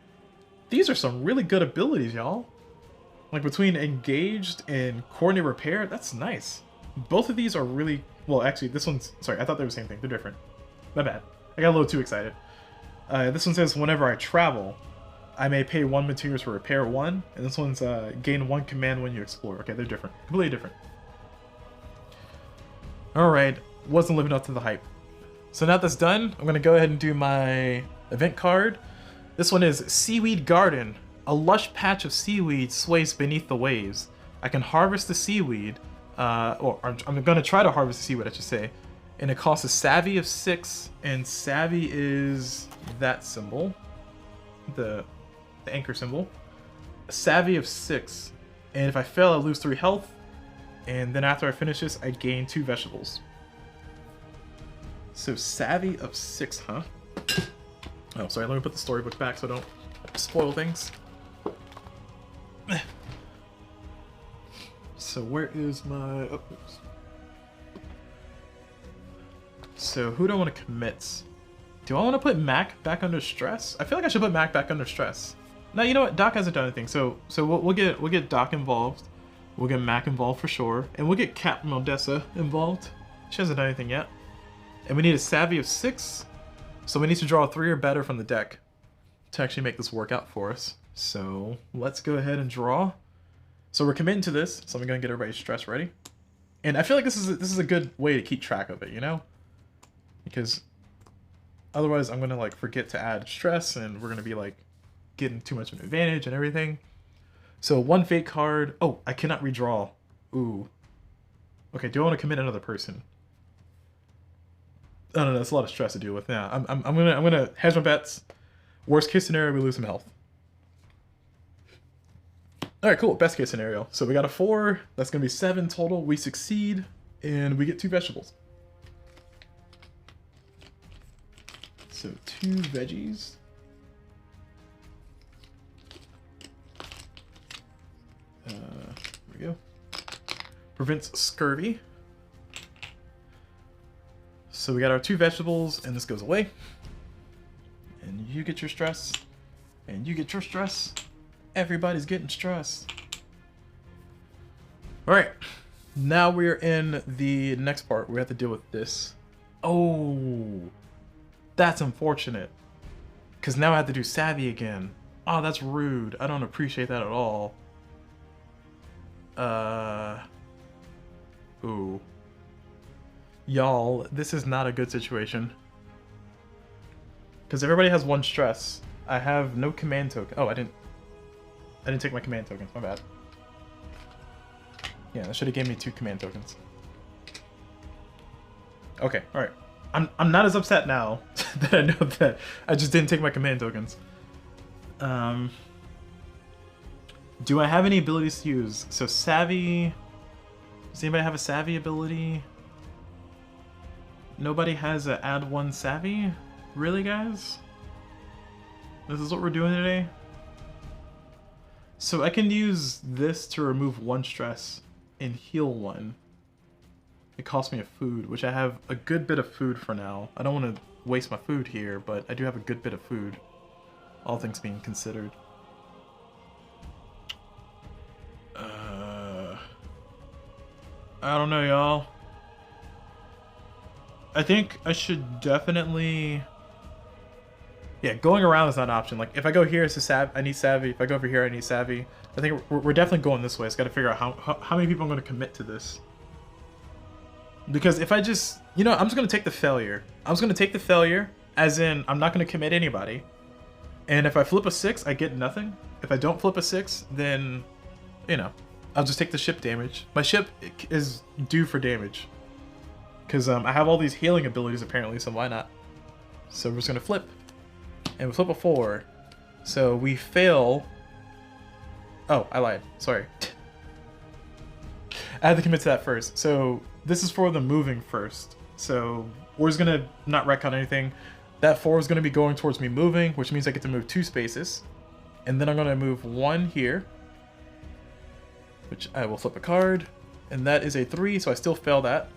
these are some really good abilities, y'all. Like between Engaged and Coordinated Repair, that's nice. Both of these are really, well actually this one's, sorry, I thought they were the same thing, they're different. My bad, I got a little too excited. This one says whenever I travel, I may pay one material to repair one, and this one's gain one command when you explore. Okay, they're different. Completely different. Alright, wasn't living up to the hype. So now that's done, I'm going to go ahead and do my event card. This one is Seaweed Garden. A lush patch of seaweed sways beneath the waves. I can harvest the seaweed, or I'm going to try to harvest the seaweed, I should say. And it costs a savvy of 6, and savvy is that symbol. The anchor symbol. A savvy of 6, and if I fail I lose 3 health, and then after I finish this I gain 2 vegetables. So savvy of 6, huh? Oh, sorry, let me put the storybook back so I don't spoil things. So where is my, oh, oops. So who do I want to commit? Do I want to put Mac back under stress? I feel like I should put Mac back under stress. No, you know what? Doc hasn't done anything, so we'll get Doc involved. We'll get Mac involved for sure, and we'll get Captain Odessa involved. She hasn't done anything yet. And we need a savvy of 6. So we need to draw 3 or better from the deck to actually make this work out for us. So let's go ahead and draw. So we're committing to this, so I'm gonna get everybody's stress ready. And I feel like this is a good way to keep track of it, you know? Because otherwise I'm gonna like forget to add stress and we're gonna be like getting too much of an advantage and everything. So 1 fate card. Oh, I cannot redraw. Ooh. Okay, do I want to commit another person? I don't know, that's a lot of stress to deal with. Yeah, I'm gonna hedge my bets. Worst case scenario, we lose some health. All right, cool. Best case scenario. So we got a 4. That's gonna be 7 total. We succeed, and we get 2 vegetables. So 2 veggies. There we go. Prevents scurvy. So we got our 2 vegetables, and this goes away. And you get your stress, and you get your stress. Everybody's getting stressed. Alright, now we're in the next part. We have to deal with this. Oh, that's unfortunate. Because now I have to do savvy again. Oh, that's rude. I don't appreciate that at all. Ooh. Y'all, this is not a good situation. Because everybody has 1 stress. I have no command token. Oh, I didn't take my command tokens. My bad. Yeah, that should have gave me 2 command tokens. Okay, alright. I'm not as upset now that I know that I just didn't take my command tokens. Do I have any abilities to use? So savvy. Does anybody have a savvy ability? Nobody has a add 1 savvy? Really, guys? This is what we're doing today? So I can use this to remove 1 stress and heal 1. It costs me a food, which I have a good bit of food for now. I don't want to waste my food here, but I do have a good bit of food. All things being considered. I don't know, y'all. I think I should definitely... Yeah, going around is not an option. Like, if I go here, it's a I need savvy. If I go over here, I need savvy. I think we're definitely going this way. It's got to figure out how many people I'm going to commit to this. Because if I just... You know, I'm just going to take the failure. I'm just going to take the failure, as in, I'm not going to commit anybody. And if I flip a 6, I get nothing. If I don't flip a 6, then, you know, I'll just take the ship damage. My ship is due for damage. Because I have all these healing abilities, apparently, so why not? So we're just going to flip. And we flip a 4. So we fail. Oh, I lied. Sorry. I had to commit to that first. So this is for the moving first. So we're just going to not retcon anything. That 4 is going to be going towards me moving, which means I get to move 2 spaces. And then I'm going to move 1 here, which I will flip a card. And that is a 3, so I still fail that.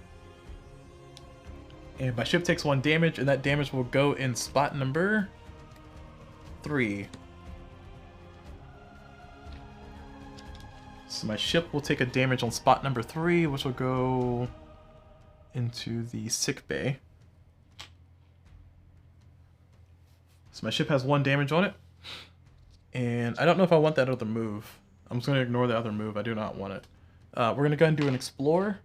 And my ship takes 1 damage, and that damage will go in spot number 3. So my ship will take a damage on spot number 3, which will go into the sick bay. So my ship has 1 damage on it. And I don't know if I want that other move. I'm just going to ignore the other move. I do not want it. We're going to go ahead and do an explore.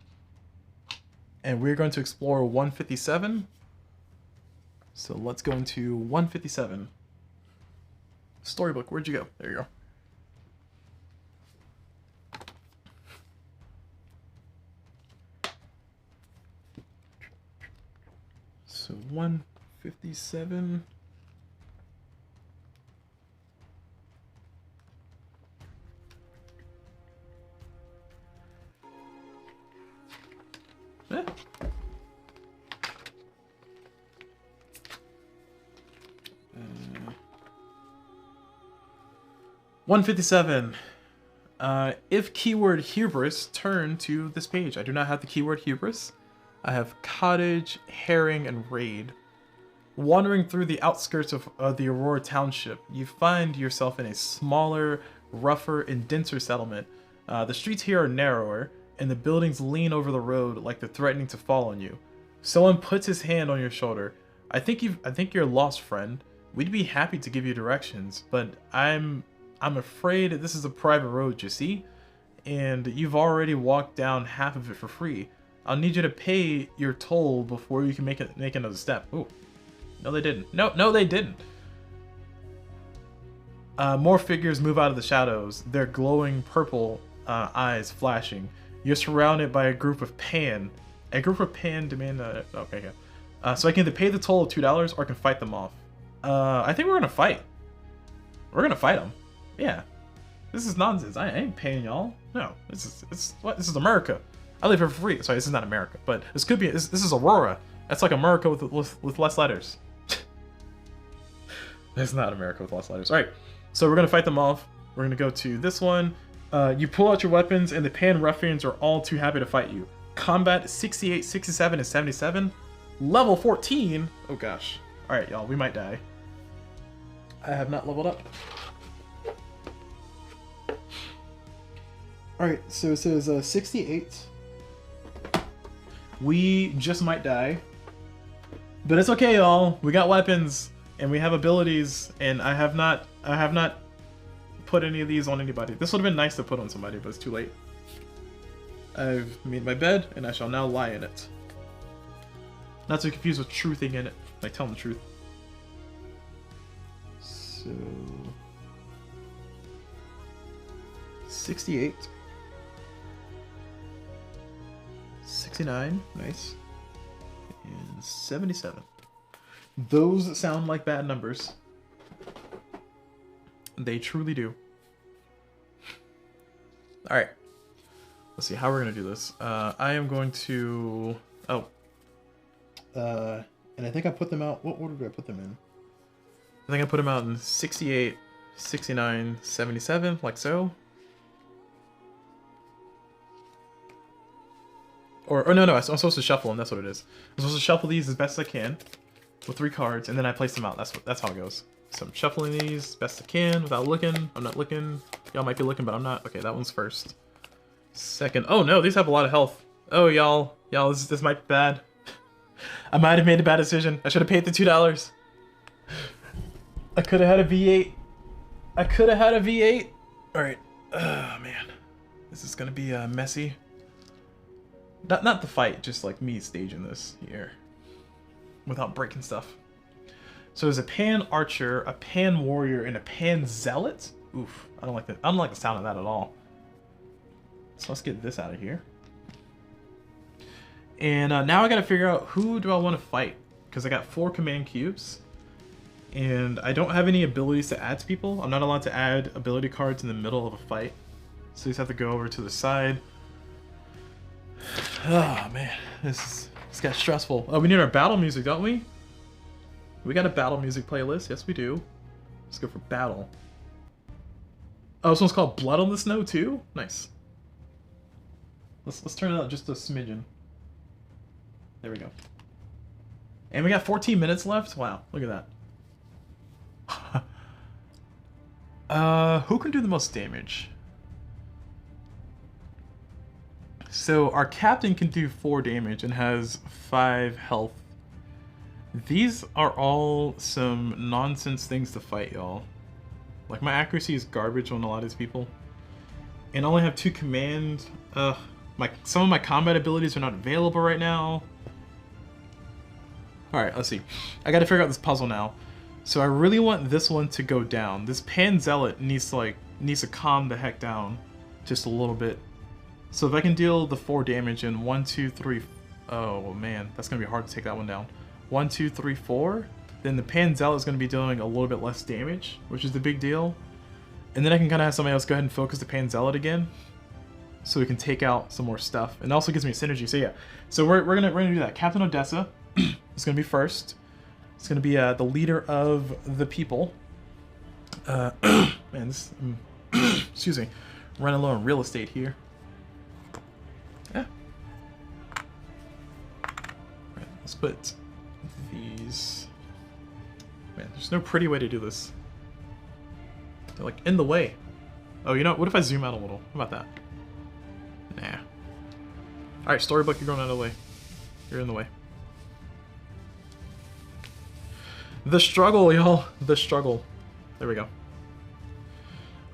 And we're going to explore 157. So let's go into 157. Storybook, where'd you go? There you go. So 157. Eh. 157. If keyword hubris, turn to this page. I do not have the keyword hubris. I have cottage, herring, and raid. Wandering through the outskirts of the Aurora Township, you find yourself in a smaller, rougher, and denser settlement. The streets here are narrower, and the buildings lean over the road like they're threatening to fall on you. Someone puts his hand on your shoulder. I think you're a lost friend. We'd be happy to give you directions, but I'm afraid this is a private road, you see? And you've already walked down half of it for free. I'll need you to pay your toll before you can make another step. Ooh. No, they didn't. No, they didn't. More figures move out of the shadows, their glowing purple eyes flashing. You're surrounded by a group of Pan. A group of Pan demand... okay. So I can either pay the toll of $2 or I can fight them off. I think we're gonna fight. We're gonna fight them. Yeah. This is nonsense. I ain't paying y'all. No. This is America. I live here for free. Sorry, this is not America, but this could be... This is Aurora. That's like America with less letters. It's not America with less letters. Alright. So we're gonna fight them off. We're gonna go to this one. You pull out your weapons, and the Pan ruffians are all too happy to fight you. Combat 68, 67, and 77. Level 14. Oh gosh. All right, y'all. We might die. I have not leveled up. All right. So it says 68. We just might die, but it's okay, y'all. We got weapons and we have abilities, and I have not put any of these on anybody. This would have been nice to put on somebody, but it's too late. I've made my bed, and I shall now lie in it. Not to confuse with truthing in it, like telling the truth. So... 68. 69, nice. And 77. Those sound like bad numbers. They truly do. Alright. Let's see how we're going to do this. I am going to... Oh. And I think I put them out... What order did I put them in? I think I put them out in 68, 69, 77, like so. Or no, I'm supposed to shuffle them, that's what it is. I'm supposed to shuffle these as best as I can with 3 cards, and then I place them out. That's how it goes. So I'm shuffling these best I can without looking. I'm not looking. Y'all might be looking, but I'm not. Okay, that one's first. Second. Oh no, these have a lot of health. Oh, y'all, this might be bad. I might have made a bad decision. I should have paid the $2. I could have had a V8. I could have had a V8. All right. Oh man, this is gonna be messy. Not the fight, just like me staging this here without breaking stuff. So there's a Pan Archer, a Pan Warrior, and a Pan Zealot. Oof, I don't like that. I don't like the sound of that at all. So let's get this out of here. And now I gotta figure out who do I want to fight, because I got 4 command cubes, and I don't have any abilities to add to people. I'm not allowed to add ability cards in the middle of a fight, so you just have to go over to the side. Oh man, this got stressful. Oh, we need our battle music, don't we? We got a battle music playlist. Yes, we do. Let's go for battle. Oh, this one's called Blood on the Snow too. Nice. Let's turn it up just a smidgen. There we go. And we got 14 minutes left. Wow, look at that. Who can do the most damage? So our captain can do 4 damage and has 5 health. These are all some nonsense things to fight, y'all. Like, my accuracy is garbage on a lot of these people. And I only have 2 command. Some of my combat abilities are not available right now. Alright, let's see. I gotta figure out this puzzle now. So I really want this one to go down. This Pan Zealot needs to calm the heck down just a little bit. So if I can deal the 4 damage in 1, 2, 3... Oh man, that's gonna be hard to take that one down. 1, 2, 3, 4. Then the Pan Zealot is gonna be dealing a little bit less damage, which is the big deal. And then I can kind of have somebody else go ahead and focus the Pan Zealot again, so we can take out some more stuff. And it also gives me synergy. So yeah, so we're gonna do that. Captain Odessa is gonna be first. It's gonna be the leader of the people. Man, this excuse me, running low on real estate here. Yeah. Right, let's put these. Man, there's no pretty way to do this. They're like in the way. Oh, you know what? If I zoom out a little? How about that? Nah. Alright, storybook, you're going out of the way. You're in the way. The struggle, y'all. The struggle. There we go.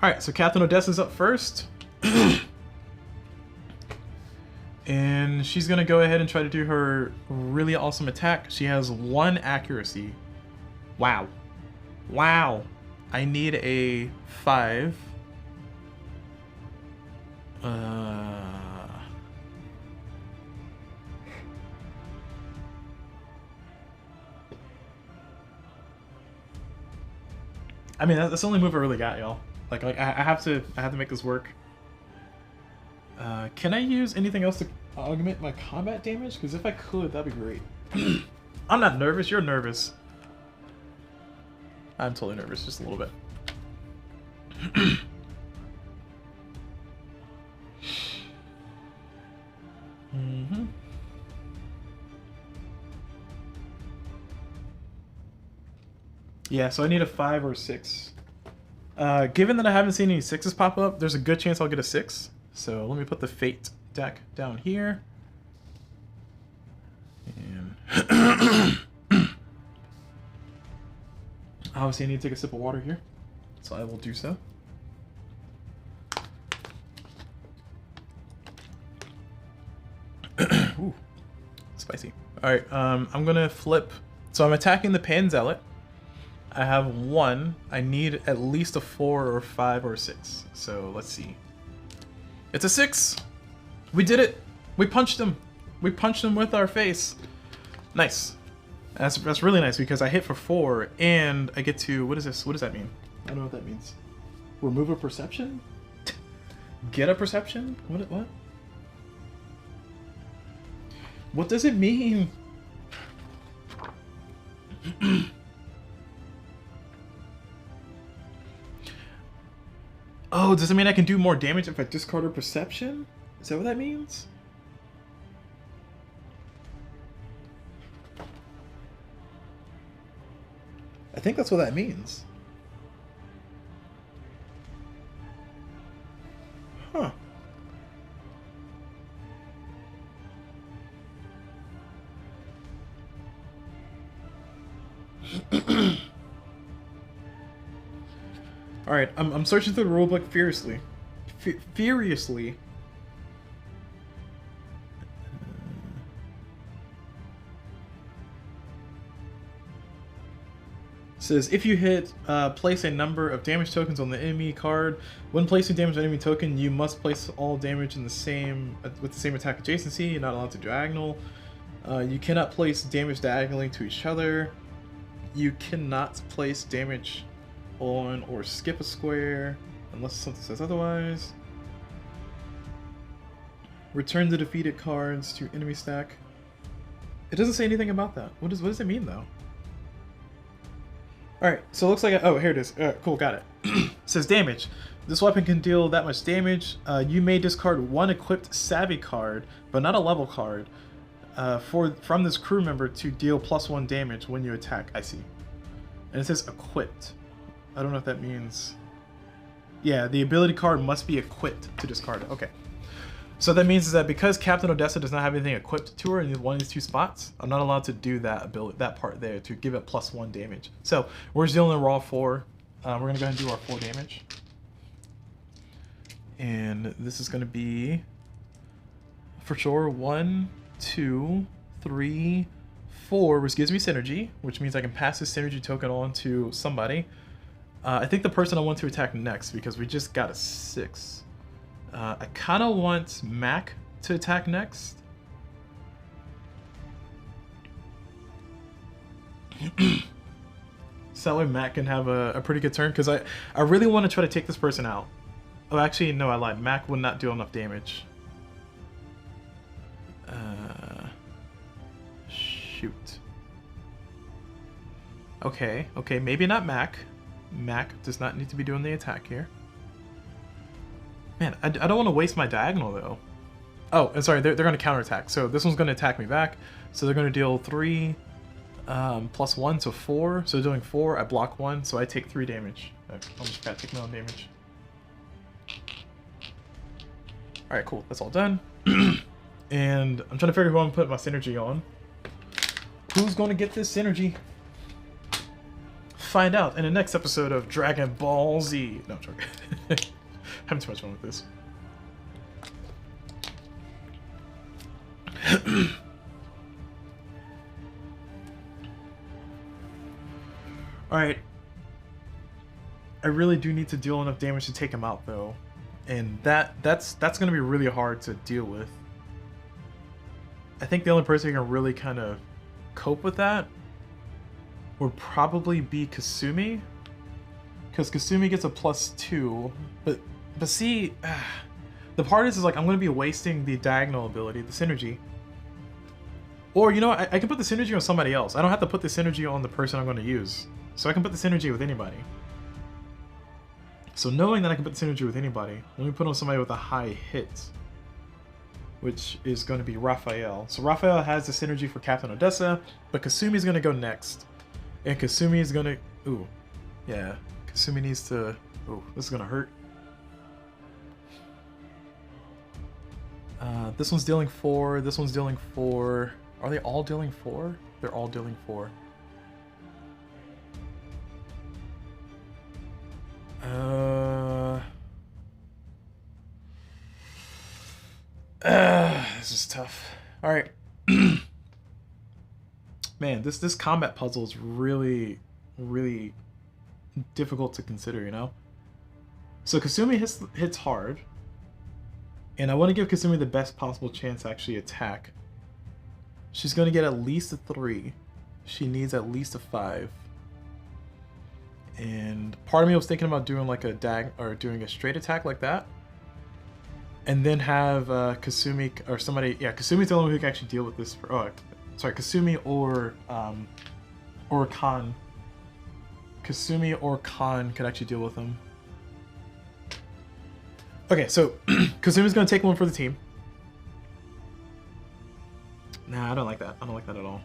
Alright, so Captain Odessa's up first. And she's gonna go ahead and try to do her really awesome attack. She has 1 accuracy. Wow. Wow. I need a 5. I mean, that's the only move I really got, y'all. Like I have to make this work. Can I use anything else to augment my combat damage? Because if I could, that'd be great. I'm not nervous. You're nervous. I'm totally nervous, just a little bit. Mm-hmm. Yeah, so I need a 5 or 6. Given that I haven't seen any 6s pop up, there's a good chance I'll get a 6. So let me put the Fate deck down here. And obviously I need to take a sip of water here, so I will do so. Ooh, spicy. Alright, I'm gonna flip. So I'm attacking the Pan Zealot. I have 1. I need at least a 4 or 5 or 6. So let's see. It's a 6! We did it! We punched him! We punched him with our face. Nice. That's really nice because I hit for 4 and I get to, what is this? What does that mean? I don't know what that means. Remove a perception? Get a perception? What? What does it mean? Oh, does it mean I can do more damage if I discard a perception? Is that what that means? I think that's what that means. Huh. Alright, I'm searching through the rulebook furiously. Furiously. Says, if you hit, place a number of damage tokens on the enemy card. When placing damage on enemy token, you must place all damage in the same with the same attack adjacency. You're not allowed to diagonal. You cannot place damage diagonally to each other. You cannot place damage on or skip a square unless something says otherwise. Return the defeated cards to enemy stack. It doesn't say anything about that. What does it mean though? Alright, so it looks like oh, here it is. Cool, got it. It says damage. This weapon can deal that much damage. You may discard 1 equipped savvy card, but not a level card, from this crew member to deal +1 damage when you attack. I see. And it says equipped. I don't know if that means... Yeah, the ability card must be equipped to discard it. Okay. So that means that because Captain Odessa does not have anything equipped to her in one of these 2 spots, I'm not allowed to do that ability, that part there, to give it +1 damage. So we're just dealing in raw 4. We're gonna go ahead and do our 4 damage. And this is gonna be for sure 1, 2, 3, 4, which gives me synergy, which means I can pass this synergy token on to somebody. I think the person I want to attack next, because we just got a 6. I kind of want Mac to attack next. So that way Mac can have a pretty good turn, because I really want to try to take this person out. Oh, actually, no, I lied. Mac would not do enough damage. Shoot. Okay, maybe not Mac. Mac does not need to be doing the attack here. Man, I don't want to waste my diagonal though. Oh, and sorry, they're going to counterattack. So this one's going to attack me back. So they're going to deal 3 +1, so 4. So doing 4, I block 1, so I take 3 damage. I almost forgot to take my own damage. Alright, cool. That's all done. And I'm trying to figure who I'm going to put my synergy on. Who's going to get this synergy? find out in the next episode of Dragon Ball Z. No, I'm joking. Having too much fun with this. Alright. I really do need to deal enough damage to take him out, though. And that's going to be really hard to deal with. I think the only person who can really kind of cope with that would probably be Kasumi. Because Kasumi gets a +2. But see, the part is like I'm going to be wasting the diagonal ability, the synergy. Or, you know, I can put the synergy on somebody else. I don't have to put the synergy on the person I'm going to use. So I can put the synergy with anybody. So knowing that I can put the synergy with anybody, let me put on somebody with a high hit, which is going to be Raphael. So Raphael has the synergy for Captain Odessa, but Kasumi's going to go next. And Kasumi is going to... Ooh. Yeah. Kasumi needs to... Ooh, this is going to hurt. This one's dealing 4. This one's dealing 4. Are they all dealing 4? They're all dealing 4. This is tough. Alright. Man, this combat puzzle is really, really difficult to consider, you know? So Kasumi hits hard. And I want to give Kasumi the best possible chance to actually attack. She's going to get at least a 3. She needs at least a 5. And part of me was thinking about doing like a doing a straight attack like that. And then have Kasumi or somebody, yeah, Kasumi's the only one who can actually deal with this. Sorry, Kasumi or Khan. Kasumi or Khan could actually deal with him. Okay, so Kasumi's gonna take one for the team. Nah, I don't like that. I don't like that at all.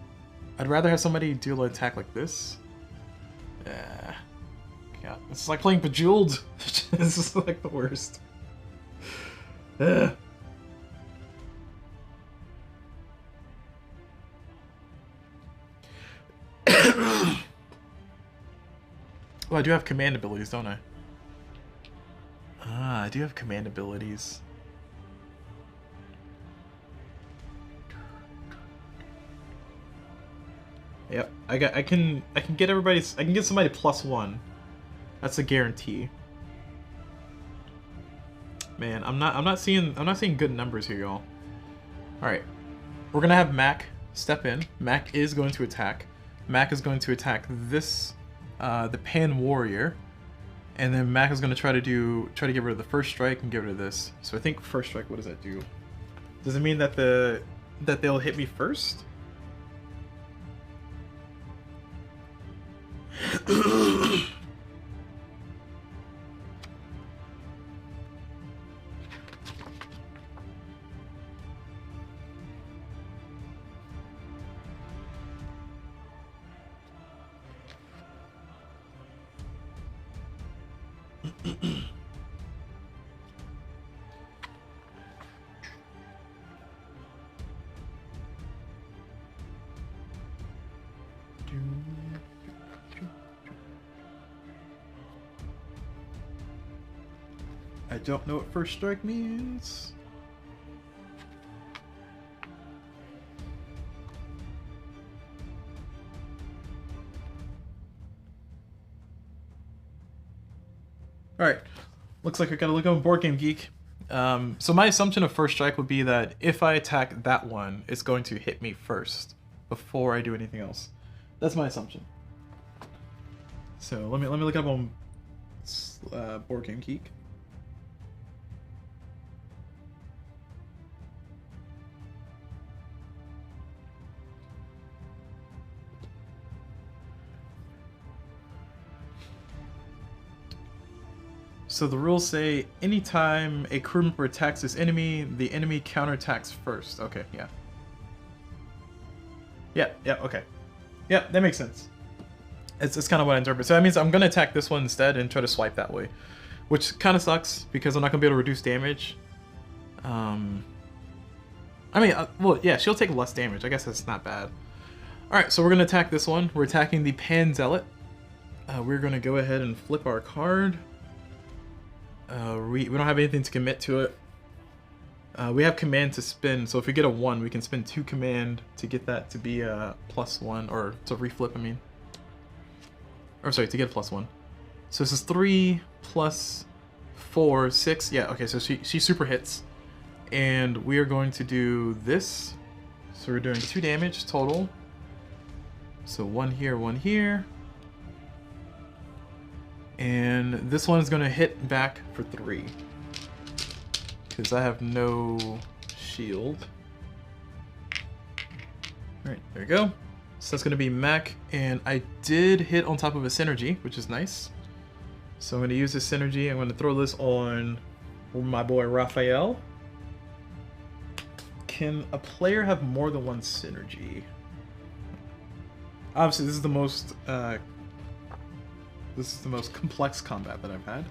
I'd rather have somebody deal an attack like this. Yeah. God, this is like playing Bejeweled. This is like the worst. Well, I do have command abilities, don't I? Ah, I do have command abilities. Yep, I can get everybody's. I can get somebody +1. That's a guarantee. Man, I'm not seeing good numbers here, y'all. All right, we're gonna have Mac step in. Mac is going to attack. Mac is going to attack this, the Pan Warrior, and then Mac is gonna try to get rid of the first strike and get rid of this. So I think first strike. What does that do? Does it mean that they'll hit me first? I don't know what first strike means. Alright, looks like I gotta look on Board Game Geek. So my assumption of first strike would be that if I attack that one, it's going to hit me first before I do anything else. That's my assumption. So let me look up on Board Game Geek. So the rules say anytime a crew member attacks this enemy, the enemy counterattacks first. Okay, yeah. Yeah, okay. Yeah, that makes sense. It's kind of what I interpret. So that means I'm going to attack this one instead and try to swipe that way. Which kind of sucks because I'm not going to be able to reduce damage. I mean, well, yeah, she'll take less damage. I guess that's not bad. Alright, so we're going to attack this one. We're attacking the Pan Zealot. we're going to go ahead and flip our card. We don't have anything to commit to it. We have command to spin, so if we get a 1, we can spin 2 command to get that to be a +1, or to reflip, I mean. Or sorry, to get a +1. So this is 3 plus 4, 6. Yeah, okay, so she super hits. And we are going to do this. So we're doing 2 damage total. So 1 here, 1 here. And this one is going to hit back for 3. Because I have no shield. Alright, there we go. So that's going to be Mac. And I did hit on top of a synergy, which is nice. So I'm going to use this synergy. I'm going to throw this on my boy Raphael. Can a player have more than one synergy? Obviously, this is the most complex combat that I've had.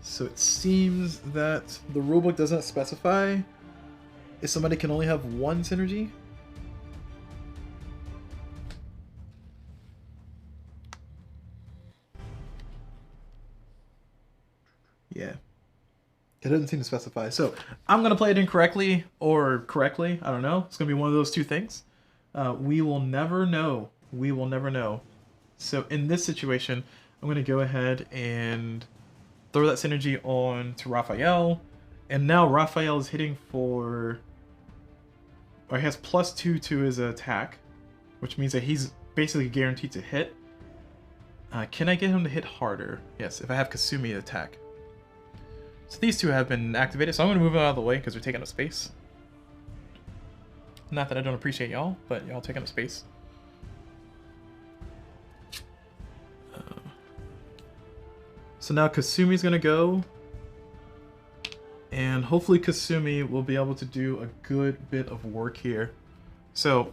So it seems that the rulebook doesn't specify if somebody can only have one synergy. Yeah. It doesn't seem to specify. So I'm going to play it incorrectly or correctly. I don't know. It's going to be one of those two things. We will never know. We will never know. So in this situation, I'm going to go ahead and throw that synergy on to Raphael, and now Raphael is hitting for, or he has +2 to his attack, which means that he's basically guaranteed to hit. Can I get him to hit harder? Yes, if I have Kasumi attack. So these two have been activated, so I'm going to move them out of the way because they're taking up space. Not that I don't appreciate y'all, but y'all taking up space. So now Kasumi's gonna go, and hopefully Kasumi will be able to do a good bit of work here. So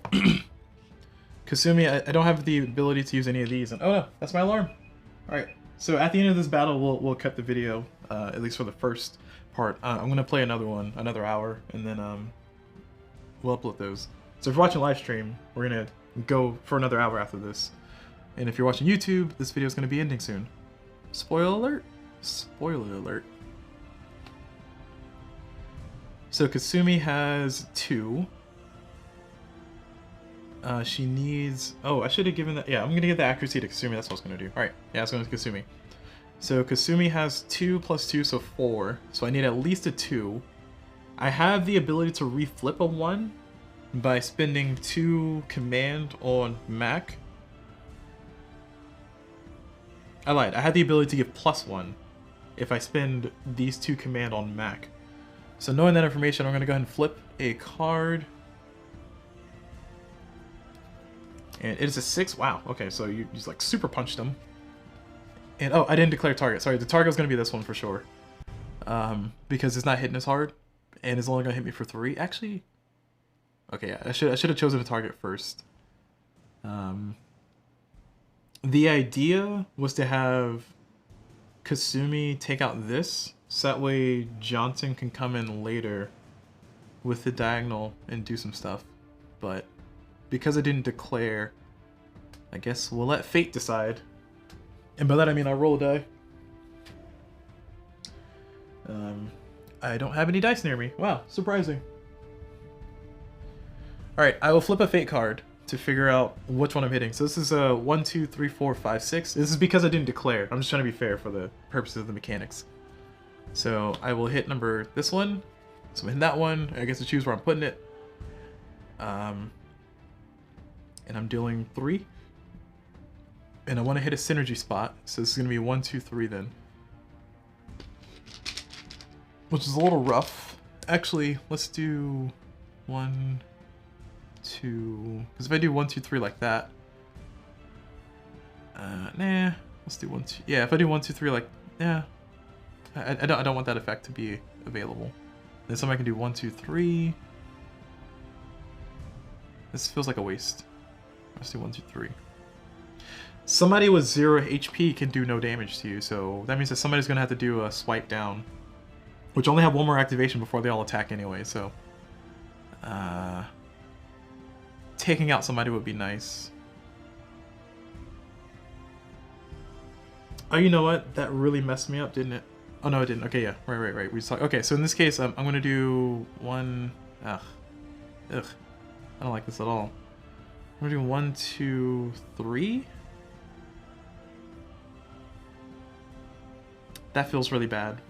Kasumi, I don't have the ability to use any of these, and oh no, that's my alarm. All right, so at the end of this battle, we'll cut the video, at least for the first part. I'm gonna play another one, another hour, and then we'll upload those. So if you're watching live stream, we're gonna go for another hour after this, and if you're watching YouTube, this video is gonna be ending soon. Spoiler alert. Spoiler alert. So Kasumi has 2. She needs... Oh, I should have given that... Yeah, I'm going to give the accuracy to Kasumi. That's what I was going to do. Alright, yeah, I was going to Kasumi. So Kasumi has 2 plus 2, so 4. So I need at least a 2. I have the ability to reflip a 1 by spending 2 command on Mac. I lied. I had the ability to give +1 if I spend these 2 command on Mac. So knowing that information, I'm going to go ahead and flip a card. And it is a 6. Wow. Okay, so you just like super punched him. And oh, I didn't declare target. Sorry, the target was going to be this one for sure. Because it's not hitting as hard. And it's only going to hit me for 3. Actually, okay, yeah, I should have chosen a target first. The idea was to have Kasumi take out this, so that way Johnson can come in later with the diagonal and do some stuff. But because I didn't declare, I guess we'll let fate decide. And by that I mean I'll roll a die. I don't have any dice near me. Wow, surprising. Alright, I will flip a fate card to figure out which one I'm hitting. So this is 1, 2, 3, 4, 5, 6. This is because I didn't declare. I'm just trying to be fair for the purposes of the mechanics. So I will hit this one. So I'm hitting that one. I guess to choose where I'm putting it. And I'm dealing 3. And I want to hit a synergy spot. So this is going to be 1, 2, 3 then. Which is a little rough. Actually, let's do 1, 2, because if I do 1, 2, 3 like that, nah, let's do 1, 2, yeah, if I do 1, 2, 3 like, yeah, I don't want that effect to be available. Then somebody can do 1, 2, 3. This feels like a waste. Let's do 1, 2, 3. Somebody with 0 HP can do no damage to you, so that means that somebody's gonna have to do a swipe down, which only have one more activation before they all attack anyway. So, taking out somebody would be nice. Oh, you know what? That really messed me up, didn't it? Oh no, it didn't. Okay, yeah, right. We saw. Okay, so in this case, I'm gonna do 1. Ugh. I don't like this at all. I'm gonna do 1, 2, 3. That feels really bad.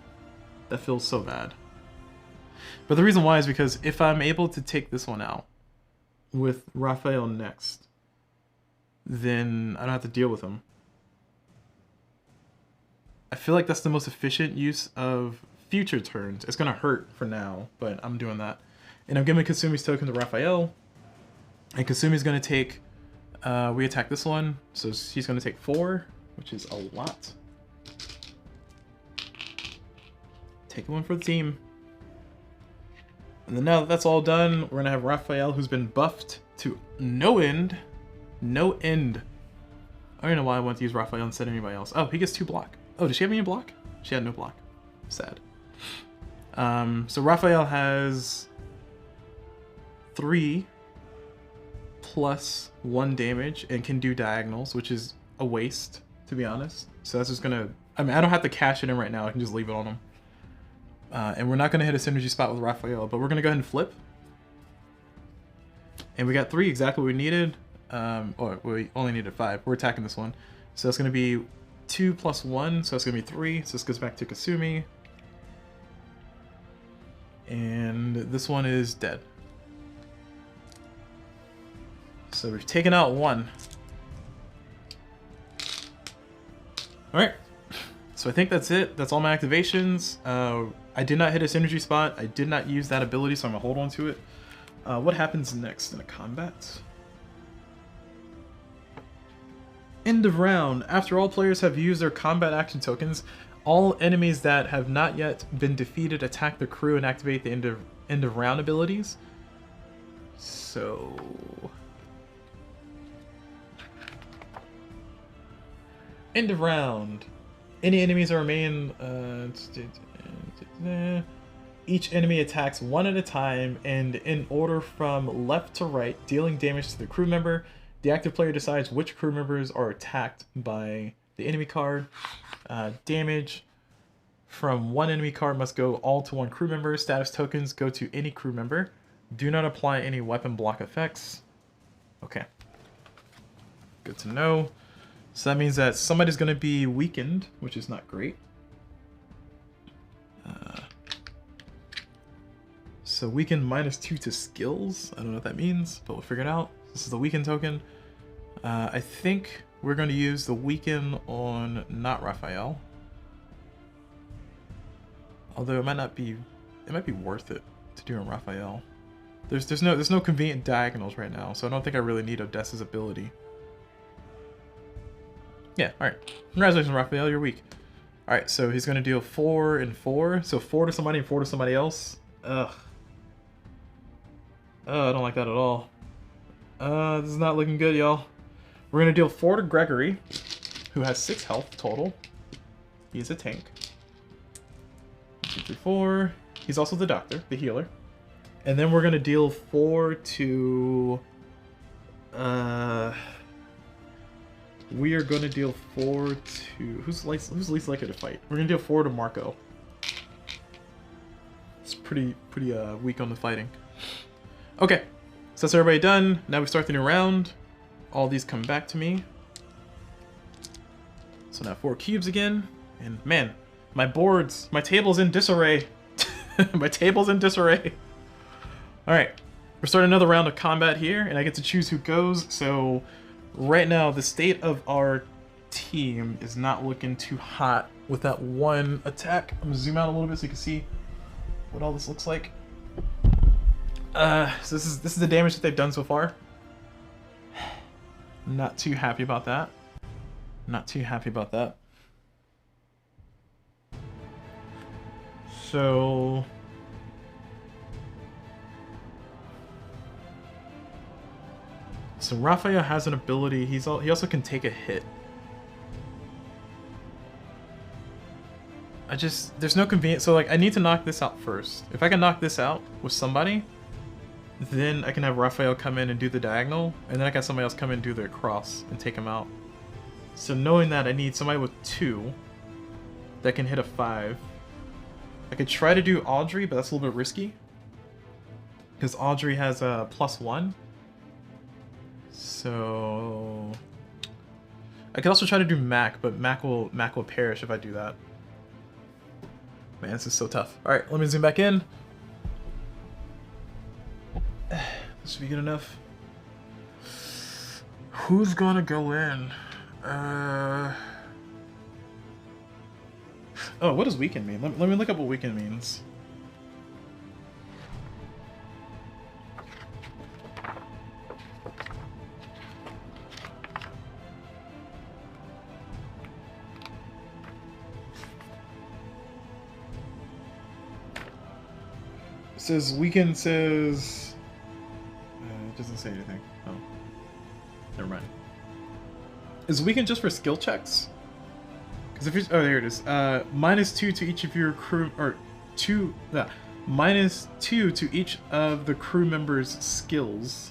That feels so bad. But the reason why is because if I'm able to take this one out with Raphael next, then I don't have to deal with him. I feel like that's the most efficient use of future turns. It's gonna hurt for now, but I'm doing that. And I'm giving Kasumi's token to Raphael. And Kasumi's gonna take, we attack this one, so he's gonna take 4, which is a lot. Take one for the team. And then now that that's all done, we're gonna have Raphael, who's been buffed to no end. No end. I don't know why I want to use Raphael instead of anybody else. Oh, he gets 2 block. Oh, does she have any block? She had no block. Sad. So Raphael has 3 plus 1 damage and can do diagonals, which is a waste, to be honest. So that's just gonna, I mean, I don't have to cash it in right now. I can just leave it on him. And we're not gonna hit a synergy spot with Raphael, but we're gonna go ahead and flip. And we got 3, exactly what we needed. Or we only needed 5. We're attacking this one. So it's gonna be 2 plus 1, so it's gonna be 3. So this goes back to Kasumi. And this one is dead. So we've taken out 1. Alright. So I think that's it. That's all my activations. I did not hit a synergy spot. I did not use that ability, so I'm gonna hold on to it. What happens next in a combat? End of round. After all players have used their combat action tokens, all enemies that have not yet been defeated attack the crew and activate the end of round abilities. So end of round. Any enemies that remain. Each enemy attacks one at a time and in order from left to right, dealing damage to the crew member. The active player decides which crew members are attacked by the enemy card. Damage from one enemy card must go all to one crew member. Status tokens go to any crew member. Do not apply any weapon block effects. Okay. Good to know. So that means that somebody's going to be weakened, which is not great. So weakened -2 to skills. I don't know what that means, but we'll figure it out. This is the weaken token. I think we're going to use the weaken on not Raphael. Although it might not be, it might be worth it to do on Raphael. There's no convenient diagonals right now, so I don't think I really need Odessa's ability. Yeah, all right. Congratulations, Raphael, you're weak. All right, so he's going to deal 4 and 4. So 4 to somebody and 4 to somebody else. Ugh. Oh, I don't like that at all. This is not looking good, y'all. We're going to deal 4 to Gregory, who has 6 health total. He's a tank. 1, 2, 3, 4. He's also the doctor, the healer. And then we're going to deal 4 to... we are going to deal 4 to... Who's least likely to fight? We're going to deal 4 to Marco. It's pretty weak on the fighting. Okay, so that's everybody done. Now we start the new round. All these come back to me. So now 4 cubes again. And man, my table's in disarray. My table's in disarray. Alright, we're starting another round of combat here, and I get to choose who goes. So right now, the state of our team is not looking too hot with that 1 attack. I'm gonna zoom out a little bit so you can see what all this looks like. So this is the damage that they've done so far. Not too happy about that. Not too happy about that. So Raphael has an ability. He also can take a hit. There's no convenience. So like I need to knock this out first. If I can knock this out with somebody, then I can have Raphael come in and do the diagonal, and then I got somebody else come in and do the cross and take him out. So knowing that, I need somebody with 2 that can hit a 5. I could try to do Audrey, but that's a little bit risky because Audrey has a +1. So I could also try to do Mac, but Mac will perish if I do that. Man, this is so tough. All right, let me zoom back in. This should be good enough. Who's gonna go in? Oh, what does weekend mean? Let me look up what weekend means. Says weekend says it doesn't say anything. Oh, never mind. Is weekend just for skill checks? Because if you're, oh, there it is. -2 to each of your crew, or -2 to each of the crew members' skills.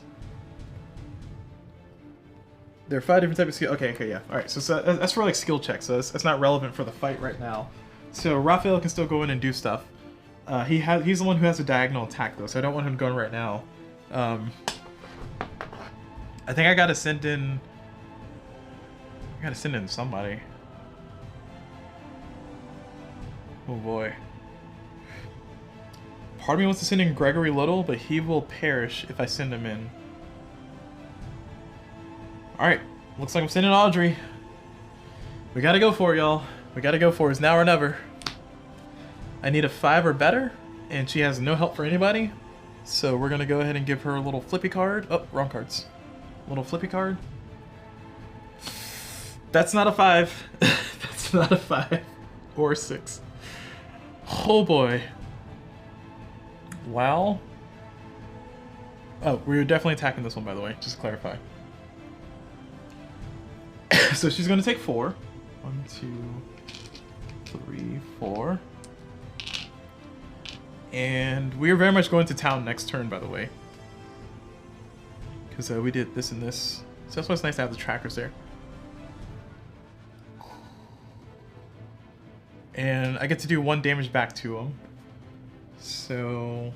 There are 5 different types of skills. Okay, yeah. All right, so that's for like skill checks. So that's not relevant for the fight right now. So Raphael can still go in and do stuff. He's the one who has a diagonal attack though, so I don't want him going right now. I think I gotta send in somebody. Oh boy. Part of me wants to send in Gregory Little, but he will perish if I send him in. Alright, looks like I'm sending Audrey. We gotta go for it, y'all. We gotta go for it. It's now or never. I need a 5 or better, and she has no help for anybody. So we're gonna go ahead and give her a little flippy card. Oh, wrong cards. Little flippy card. That's not a 5. That's not a 5 or a 6. Oh boy. Wow. Oh, we're definitely attacking this one, by the way, just to clarify. So she's gonna take 4. 1, 2, 3, 4. And we are very much going to town next turn, by the way. Because we did this and this. So that's why it's nice to have the trackers there. And I get to do 1 damage back to him. So...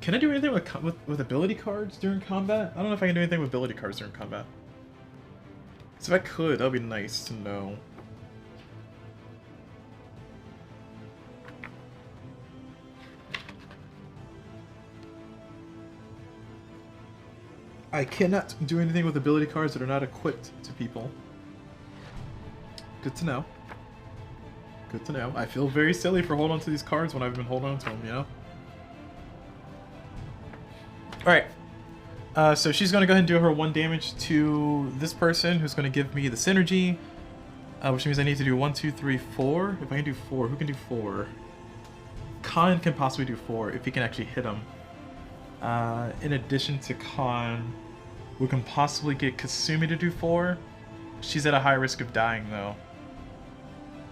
Can I do anything with ability cards during combat? I don't know if I can do anything with ability cards during combat. So if I could, that would be nice to know. I cannot do anything with ability cards that are not equipped to people. Good to know. Good to know. I feel very silly for holding on to these cards when I've been holding on to them, you know? Alright. So she's going to go ahead and do her 1 damage to this person, who's going to give me the synergy. Which means I need to do 1, 2, 3, 4. If I can do 4, who can do 4? Khan can possibly do 4, if he can actually hit him. In addition to Khan, we can possibly get Kasumi to do 4. She's at a high risk of dying, though.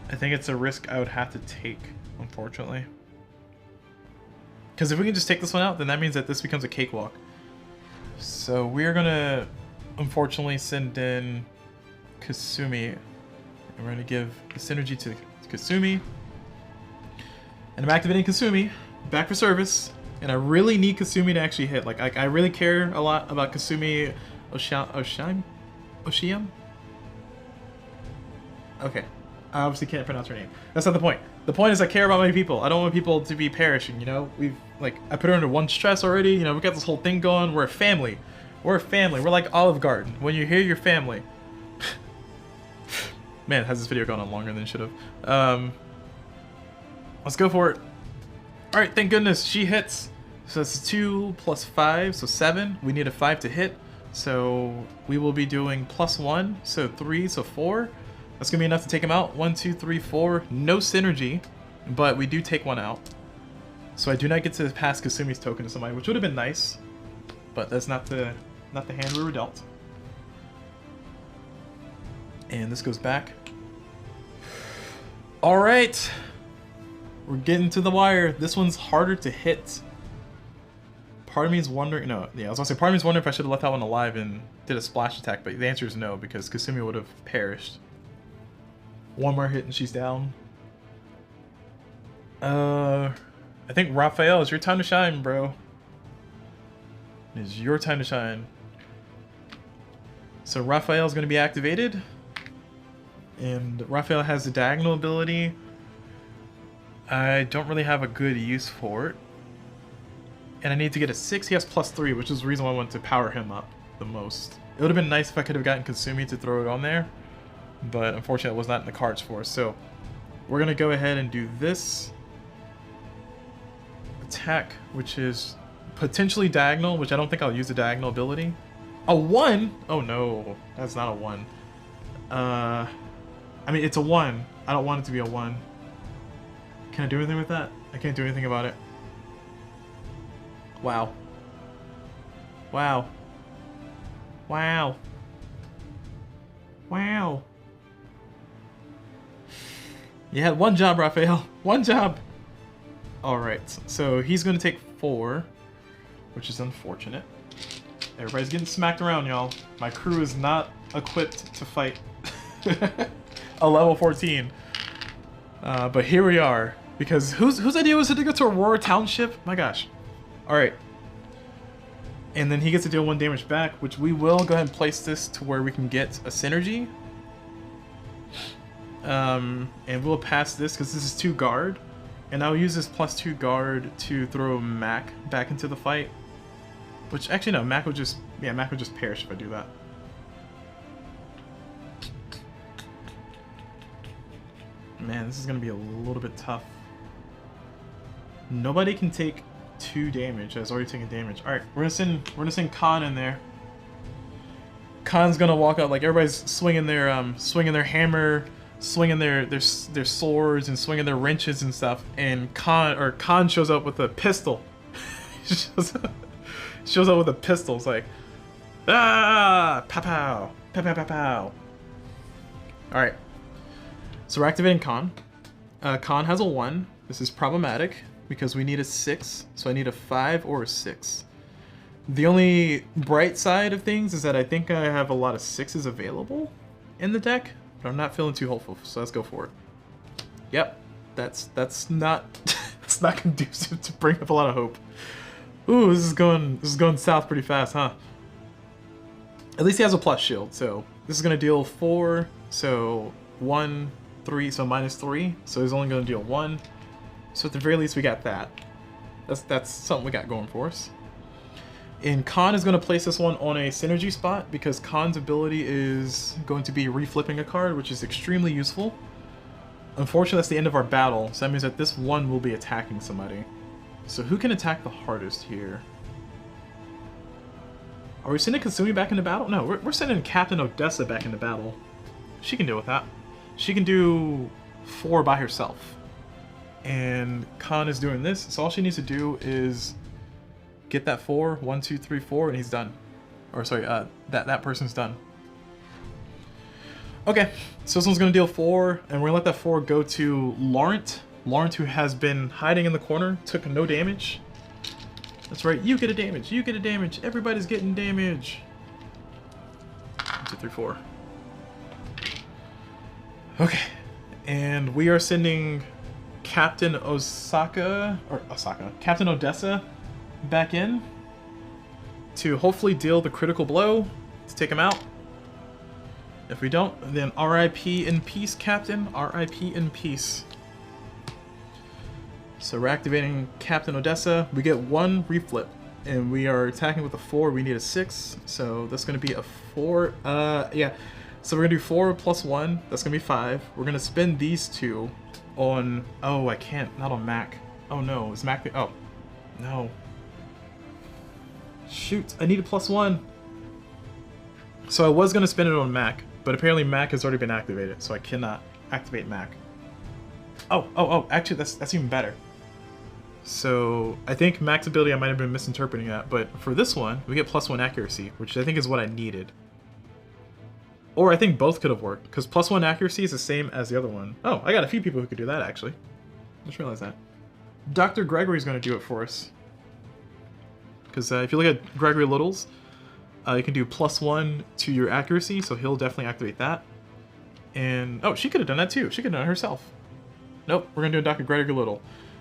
I think it's a risk I would have to take, unfortunately. Because if we can just take this one out, then that means that this becomes a cakewalk. So we're gonna, unfortunately, send in Kasumi. And we're gonna give the synergy to Kasumi. And I'm activating Kasumi, back for service. And I really need Kasumi to actually hit. Like I really care a lot about Kasumi Oshiam? Okay. I obviously can't pronounce her name. That's not the point. The point is I care about my people. I don't want people to be perishing, you know? I put her under 1 stress already. You know, we got this whole thing going. We're a family. We're a family. We're like Olive Garden. When you're here, you're family. Man, has this video gone on longer than it should have. Let's go for it. Alright, thank goodness. She hits. So that's 2 plus 5, so 7. We need a 5 to hit. So we will be doing +1, so 3, so 4. That's going to be enough to take him out. 1, 2, 3, 4. No synergy. but we do take one out. So I do not get to pass Kasumi's token to somebody, which would have been nice, but that's not the hand we were dealt. And this goes back. All right, we're getting to the wire. This one's harder to hit. Part of me is wondering, no, yeah, I was gonna say, part of me is wondering if I should have left that one alive and did a splash attack, but the answer is no, because Kasumi would have perished. One more hit and she's down. I think Raphael, it's your time to shine, bro. It is your time to shine. So Raphael is going to be activated. And Raphael has the diagonal ability. I don't really have a good use for it. And I need to get a 6. He has +3, which is the reason why I wanted to power him up the most. It would have been nice if I could have gotten Kasumi to throw it on there. But unfortunately it was not in the cards for us. So we're going to go ahead and do this attack, which is potentially diagonal, which I don't think I'll use the diagonal ability. A 1? Oh no, that's not a 1. I mean, it's a 1. I don't want it to be a 1. Can I do anything with that? I can't do anything about it. Wow. Wow. Wow. Wow. You had one job, Raphael. One job. Alright, so he's going to take 4, which is unfortunate. Everybody's getting smacked around, y'all. My crew is not equipped to fight a level 14. But here we are. Because whose idea was it to go to Aurora Township? My gosh. Alright. And then he gets to deal 1 damage back, which we will go ahead and place this to where we can get a synergy. And we'll pass this because this is 2 guard. And I'll use this +2 guard to throw Mac back into the fight. Which, actually no, Mac would just perish if I do that. Man, this is going to be a little bit tough. Nobody can take 2 damage. That's already taken damage. Alright, we're gonna send Khan in there. Khan's gonna walk out like everybody's swinging their hammer, swinging their swords and swinging their wrenches and stuff, and Khan shows up with a pistol. shows up with a pistol. It's like, ah, pow pow, pow pow pow pow. All right, so we're activating Khan. Khan has a 1. This is problematic because we need a 6, so I need a 5 or a 6. The only bright side of things is that I think I have a lot of 6s available in the deck. But I'm not feeling too hopeful, so let's go for it. Yep, that's not it's not conducive to bring up a lot of hope. Ooh, this is going south pretty fast, huh? At least he has a plus shield, so this is gonna deal 4, so 1, 3, so -3. So he's only gonna deal 1. So at the very least we got that. That's something we got going for us. And Khan is going to place this one on a synergy spot because Khan's ability is going to be reflipping a card, which is extremely useful. Unfortunately, that's the end of our battle, so that means that this one will be attacking somebody. So who can attack the hardest here? Are we sending Kasumi back into battle? No, we're sending Captain Odessa back into battle. She can deal with that. She can do 4 by herself. And Khan is doing this, so all she needs to do is get that 4, 1, 2, 3, 4, and he's done. Or sorry, that person's done. Okay, so this one's gonna deal 4, and we're gonna let that 4 go to Laurent. Laurent, who has been hiding in the corner, took no damage. That's right, you get a damage, you get a damage, everybody's getting damage. 1, 2, 3, 4. Okay, and we are sending Captain Captain Odessa back in to hopefully deal the critical blow to take him out. If we don't, then RIP in peace, Captain. RIP in peace. So we're activating Captain Odessa. We get 1 reflip, and we are attacking with a 4. We need a 6, so that's going to be a 4. Yeah. So we're going to do 4 plus 1. That's going to be 5. We're going to spend these 2 on... Oh, I can't. Not on Mac. Oh, no. Is Mac... Oh. No. Shoot. I need a plus 1. So I was going to spend it on Mac, but apparently Mac has already been activated, so I cannot activate Mac. Oh, actually, that's even better. So, I think max ability, I might have been misinterpreting that, but for this one, we get +1 accuracy, which I think is what I needed. Or I think both could have worked, because +1 accuracy is the same as the other one. Oh, I got a few people who could do that, actually. Just realized that. Dr. Gregory's going to do it for us. Because if you look at Gregory Little's, you can do +1 to your accuracy, so he'll definitely activate that. And, oh, she could have done that too. She could have done it herself. Nope, we're going to do Dr. Gregory Little.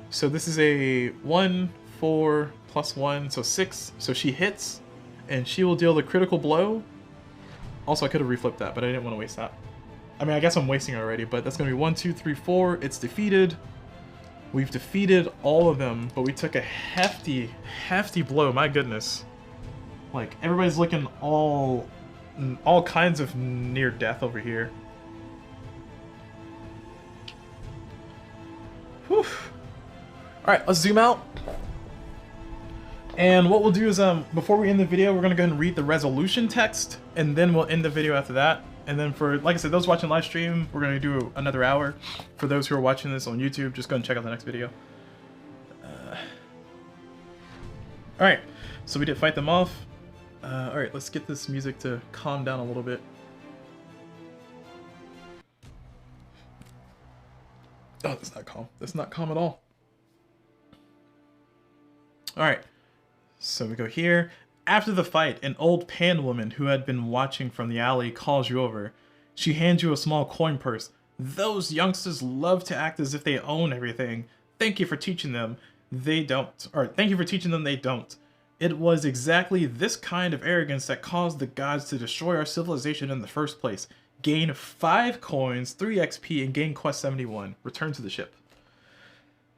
So this is a 1, 4, +1, so 6. So she hits, and she will deal the critical blow. Also, I could have reflipped that, but I didn't want to waste that. I mean, I guess I'm wasting it already, but that's going to be 1, 2, 3, 4. It's defeated. We've defeated all of them, but we took a hefty blow. My goodness. Like, everybody's looking all kinds of near death over here. Whew. Alright, let's zoom out. And what we'll do is, before we end the video, we're going to go ahead and read the resolution text, and then we'll end the video after that. And then for, like I said, those watching live stream, we're going to do another hour. For those who are watching this on YouTube, just go and check out the next video. Alright, so we did fight them off. Alright, let's get this music to calm down a little bit. Oh, that's not calm. That's not calm at all. Alright, so we go here. After the fight, an old pan woman who had been watching from the alley calls you over. She hands you a small coin purse. Those youngsters love to act as if they own everything. Thank you for teaching them. They don't. Or thank you for teaching them they don't. It was exactly this kind of arrogance that caused the gods to destroy our civilization in the first place. Gain 5 coins, 3 XP, and gain quest 71. Return to the ship.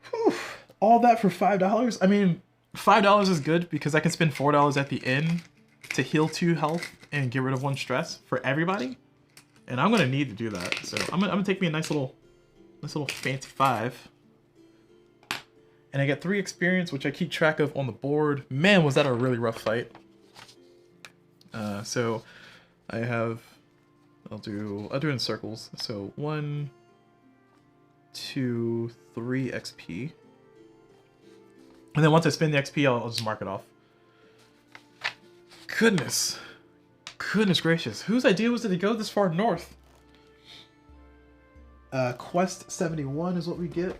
Whew. All that for $5? I mean, $5 is good because I can spend $4 at the inn to heal 2 health and get rid of 1 stress for everybody. And I'm gonna need to do that. So I'm gonna take me a nice little fancy 5. And I get 3 experience, which I keep track of on the board. Man, was that a really rough fight. So I have, I'll do it in circles. So 1, 2, 3 XP. And then once I spend the XP, I'll just mark it off. Goodness gracious. Whose idea was it to go this far north? Quest 71 is what we get.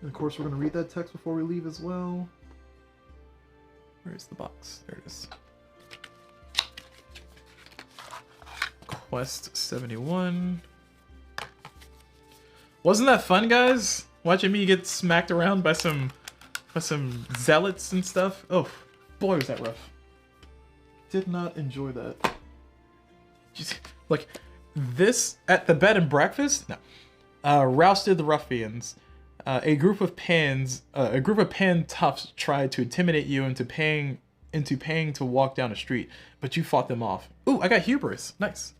And of course, we're going to read that text before we leave as well. Where's the box? There it is. Quest 71. Wasn't that fun, guys? Watching me get smacked around by some zealots and stuff. Oh, boy, was that rough. Did not enjoy that. Just, like, this at the bed and breakfast? No. Rousted the ruffians. A group of pan toughs tried to intimidate you into paying to walk down a street, but you fought them off. Ooh, I got hubris. Nice.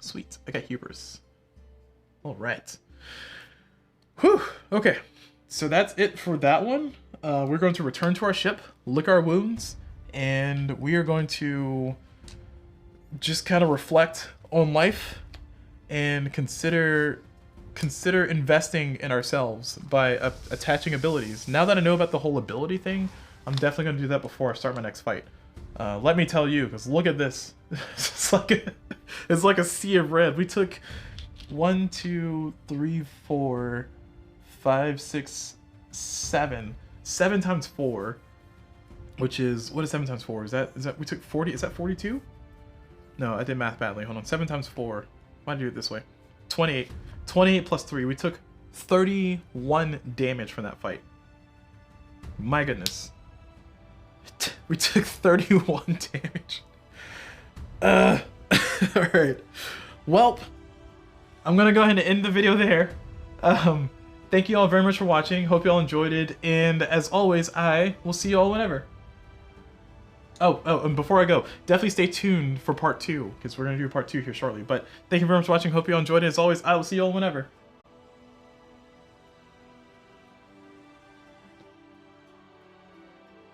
Sweet. I got hubris. All right. Whew. Okay. So that's it for that one. We're going to return to our ship, lick our wounds, and we are going to just kind of reflect on life and consider investing in ourselves by attaching abilities. Now that I know about the whole ability thing, I'm definitely going to do that before I start my next fight. Let me tell you, because look at this. it's like a sea of red. We took 1, 2, 3, 4, 5, 6, 7. 7 times 4, which is, what is 7 times 4? Is that we took 40? Is that 42? No, I did math badly. Hold on. 7 times 4. Why did I do it this way? 28. 28 plus 3. We took 31 damage from that fight. My goodness. We took 31 damage. Alright. Welp. I'm gonna go ahead and end the video there. Thank you all very much for watching. Hope you all enjoyed it. And as always, I will see you all whenever. Oh, and before I go, definitely stay tuned for part 2, because we're going to do part 2 here shortly. But thank you very much for watching. Hope you all enjoyed it. As always, I will see you all whenever.